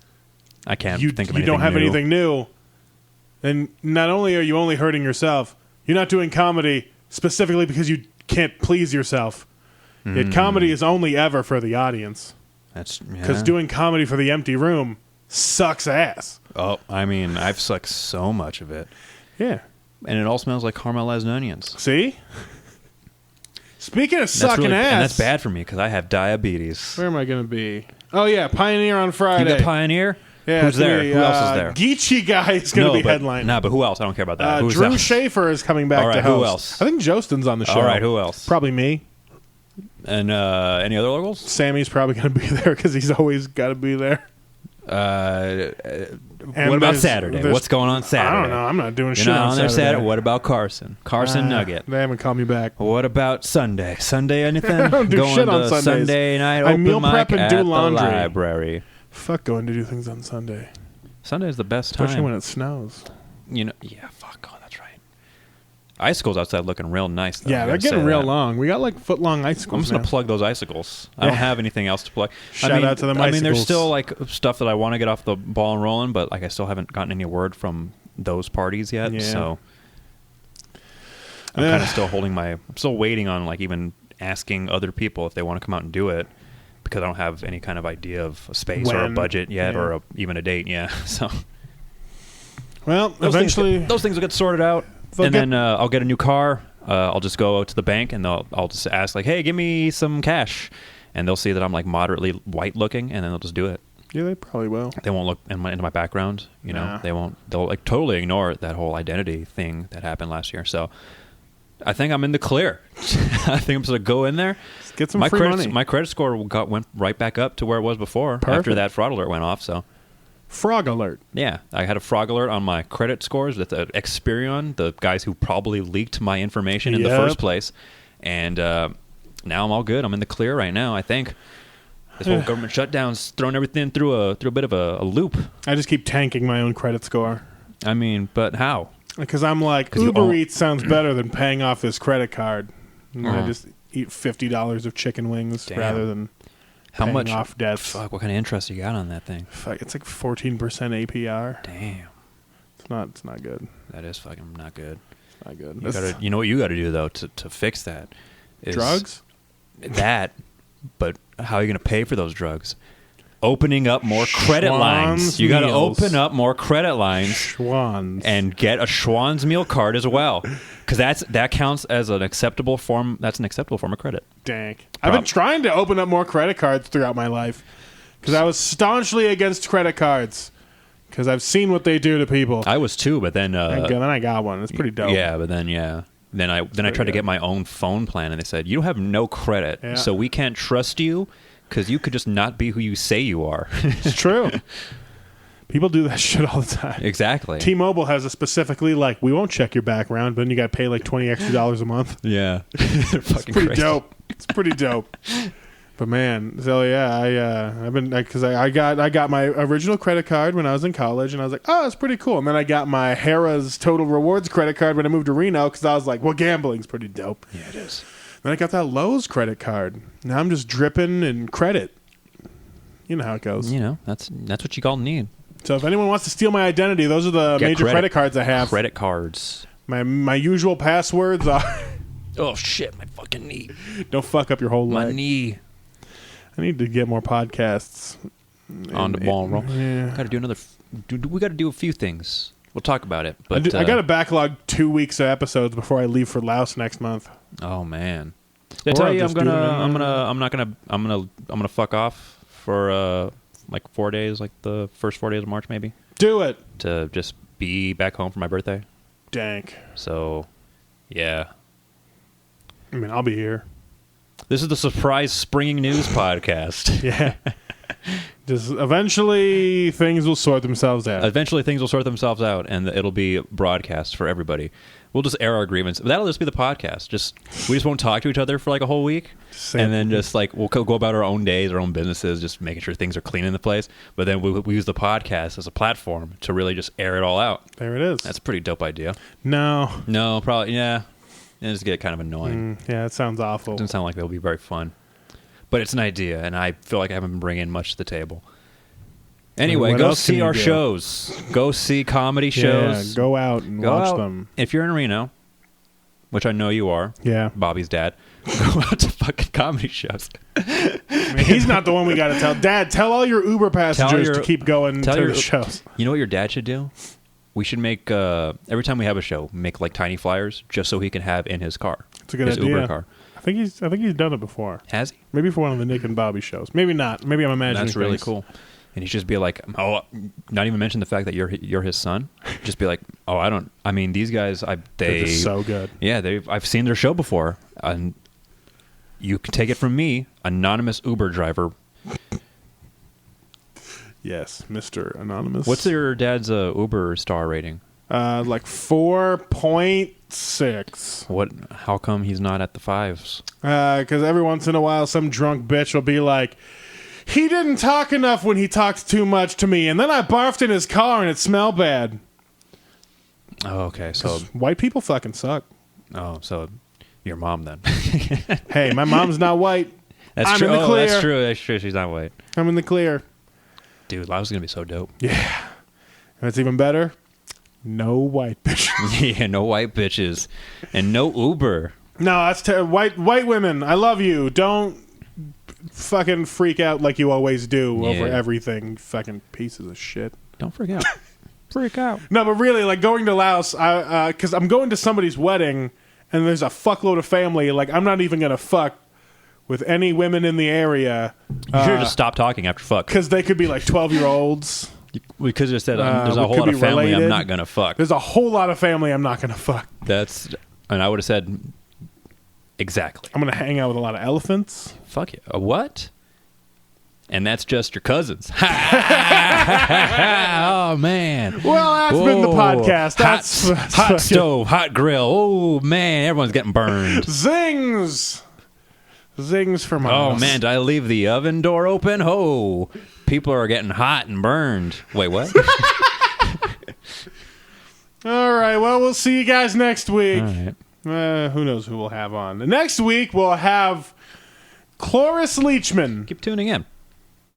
I can't think of anything you don't have new. anything new, then not only are you only hurting yourself, you're not doing comedy specifically because you can't please yourself. Yet comedy is only ever for the audience. Because doing comedy for the empty room sucks ass. Oh, I've sucked so much of it. Yeah. And it all smells like caramelized onions. See? Speaking of sucking ass. And that's bad for me because I have diabetes. Where am I going to be? Oh, yeah, Pioneer on Friday. You got Pioneer? Yeah, who's there? Who else is there? Geechee Guy is going to be headlining. No, but who else? I don't care about that. Who's Drew that? Schaefer is coming back to host. Who else? I think Jostin's on the show. All right, who else? Probably me. And any other locals? Sammy's probably going to be there because he's always got to be there. What about Saturday? What's going on Saturday? I don't know. I'm not doing shit You're not on on there Saturday. What about Carson? Carson Nugget. They haven't called me back. What about Sunday? Sunday anything? I don't do going shit on to Sundays. Sunday night I open meal prep mic and do at laundry. the library. Fuck going to do things on Sunday. Sunday's the best time. Especially when it snows. Yeah, fuck. Oh, that's right. Icicles outside looking real nice, though. Yeah, they're getting real long. We got like foot-long icicles I'm just going now. to plug those icicles. I don't have anything else to plug. Shout out to them there's icicles. still like stuff that I want to get off the ball and rolling, but like I still haven't gotten any word from those parties yet. Yeah. So I'm kind of still I'm still waiting on like even asking other people if they want to come out and do it because I don't have any kind of idea of a space or a budget yet or even a date. Yeah. So well, eventually those things will get sorted out. Then I'll get a new car. I'll just go to the bank and I'll just ask like, "Hey, give me some cash," and they'll see that I'm like moderately white looking, and then they'll just do it. Yeah, they probably will. They won't look into my background. You know, they won't. They'll like totally ignore that whole identity thing that happened last year. So I think I'm in the clear. I think I'm supposed to go in there. Just get some free money. My credit score went right back up to where it was before after that fraud alert went off. So. Frog alert. Yeah, I had a frog alert on my credit scores with Experian, the guys who probably leaked my information in the first place. And now I'm all good. I'm in the clear right now, I think. This whole government shutdown's thrown everything through a bit of a loop. I just keep tanking my own credit score. But how? Because I'm like, Uber Eats sounds better than paying off this credit card. And I just eat $50 of chicken wings rather than... How much off debts? Fuck, what kind of interest you got on that thing? Fuck, it's like 14% APR. Damn, it's not good. That is fucking not good. It's not good. You know what you got to do though to fix that? Is drugs. But how are you going to pay for those drugs? Opening up more credit Schwan's lines. You got to meals. open up more credit lines. Schwan's. And get a Schwan's meal card as well, because that counts as an acceptable form. That's an acceptable form of credit. Dang. I've been trying to open up more credit cards throughout my life because I was staunchly against credit cards because I've seen what they do to people. I was too, but then then I got one. It's pretty dope. Yeah, but then Then I tried to get my own phone plan, and they said you have no credit, so we can't trust you because you could just not be who you say you are. It's true. People do that shit all the time. Exactly. T-Mobile has a specifically like, we won't check your background, but then you got to pay like $20 extra a month. Yeah. They're fucking It's pretty crazy. dope. It's pretty dope. But man, so yeah, I've been because I got my original credit card when I was in college, and I was like, oh, it's pretty cool. And then I got my Harrah's Total Rewards credit card when I moved to Reno because I was like, well, gambling's pretty dope. Yeah, it is. Then I got that Lowe's credit card. Now I'm just dripping in credit. You know how it goes. You know, that's what you call need. So if anyone wants to steal my identity, those are the major credit cards I have. Credit cards. My usual passwords are. Oh shit! My fucking knee. Don't fuck up your whole My life. knee. I need to get more podcasts. On the ball roll. Yeah. Got to do another. We got to do a few things. We'll talk about it. But I got to backlog 2 weeks of episodes before I leave for Laos next month. Oh man! Did I Or tell I'll you just do them I'm gonna fuck off for like 4 days, like the first 4 days of March, maybe, Do it. to just be back home for my birthday. Dank. So, yeah. I mean, I'll be here. This is the surprise springing news podcast. Yeah. Just eventually things will sort themselves out. Eventually, things will sort themselves out, and it'll be broadcast for everybody. We'll just air our grievance. That'll just be the podcast. We just won't talk to each other for like a whole week, and then just like we'll go about our own days, our own businesses, just making sure things are clean in the place. But then we use the podcast as a platform to really just air it all out. There it is. That's a pretty dope idea. No. Probably, yeah. It just get kind of annoying. Yeah, it sounds awful. Doesn't sound like it'll be very fun. But it's an idea, and I feel like I haven't been bringing much to the table. Anyway, What go else can see you our do? shows. Go see comedy shows. Yeah, go out and Go watch out. them. If you're in Reno, which I know you are, Yeah. Bobby's dad, go out to fucking comedy shows. I mean, he's not the one we got to tell. Dad, tell all your Uber passengers to keep going to the shows. You know what your dad should do? We should make, every time we have a show, make like tiny flyers just so he can have in his car. It's a good his idea. Uber car. I think he's done it before. Has he? Maybe for one of the Nick and Bobby shows. Maybe not. Maybe I'm imagining. That's really things. cool. And he just be like, oh, not even mention the fact that you're his son. Just be like, oh, I mean, these guys, They're just so good. Yeah, I've seen their show before, and you can take it from me, anonymous Uber driver. Yes, Mr. Anonymous. What's your dad's Uber star rating? Like 4.6. What? How come he's not at the 5s? Because every once in a while, some drunk bitch will be like, he didn't talk enough when he talked too much to me, and then I barfed in his car and it smelled bad. Oh, okay. So, White people fucking suck. so your mom then? Hey, my mom's not white. That's I'm true. in the clear. That's true. That's true. She's not white. I'm in the clear. Dude, Laos is gonna be so dope. Yeah. And it's even better. No white bitch. Yeah, no white bitches and no Uber. No, that's white women. I love you. Don't fucking freak out like you always do over everything. Fucking pieces of shit. Don't freak out. Freak out. No, but really, like going to Laos, because I'm going to somebody's wedding, and there's a fuckload of family. Like, I'm not even gonna fuck with any women in the area. You should just stop talking after fuck. Because they could be like 12-year-olds. We could have said there's a we whole could lot of be family related. I'm not gonna fuck. There's a whole lot of family I'm not gonna fuck. And I would have said exactly. I'm gonna hang out with a lot of elephants. Fuck you. A what? And that's just your cousins. Oh man. Well, that's been the podcast. That's hot stove, hot grill. Oh man, everyone's getting burned. Zings for my Oh house. man, did I leave the oven door open? Oh, people are getting hot and burned. Wait, what? All right, well, we'll see you guys next week. All right. Who knows who we'll have on. Next week, we'll have Cloris Leachman. Keep tuning in.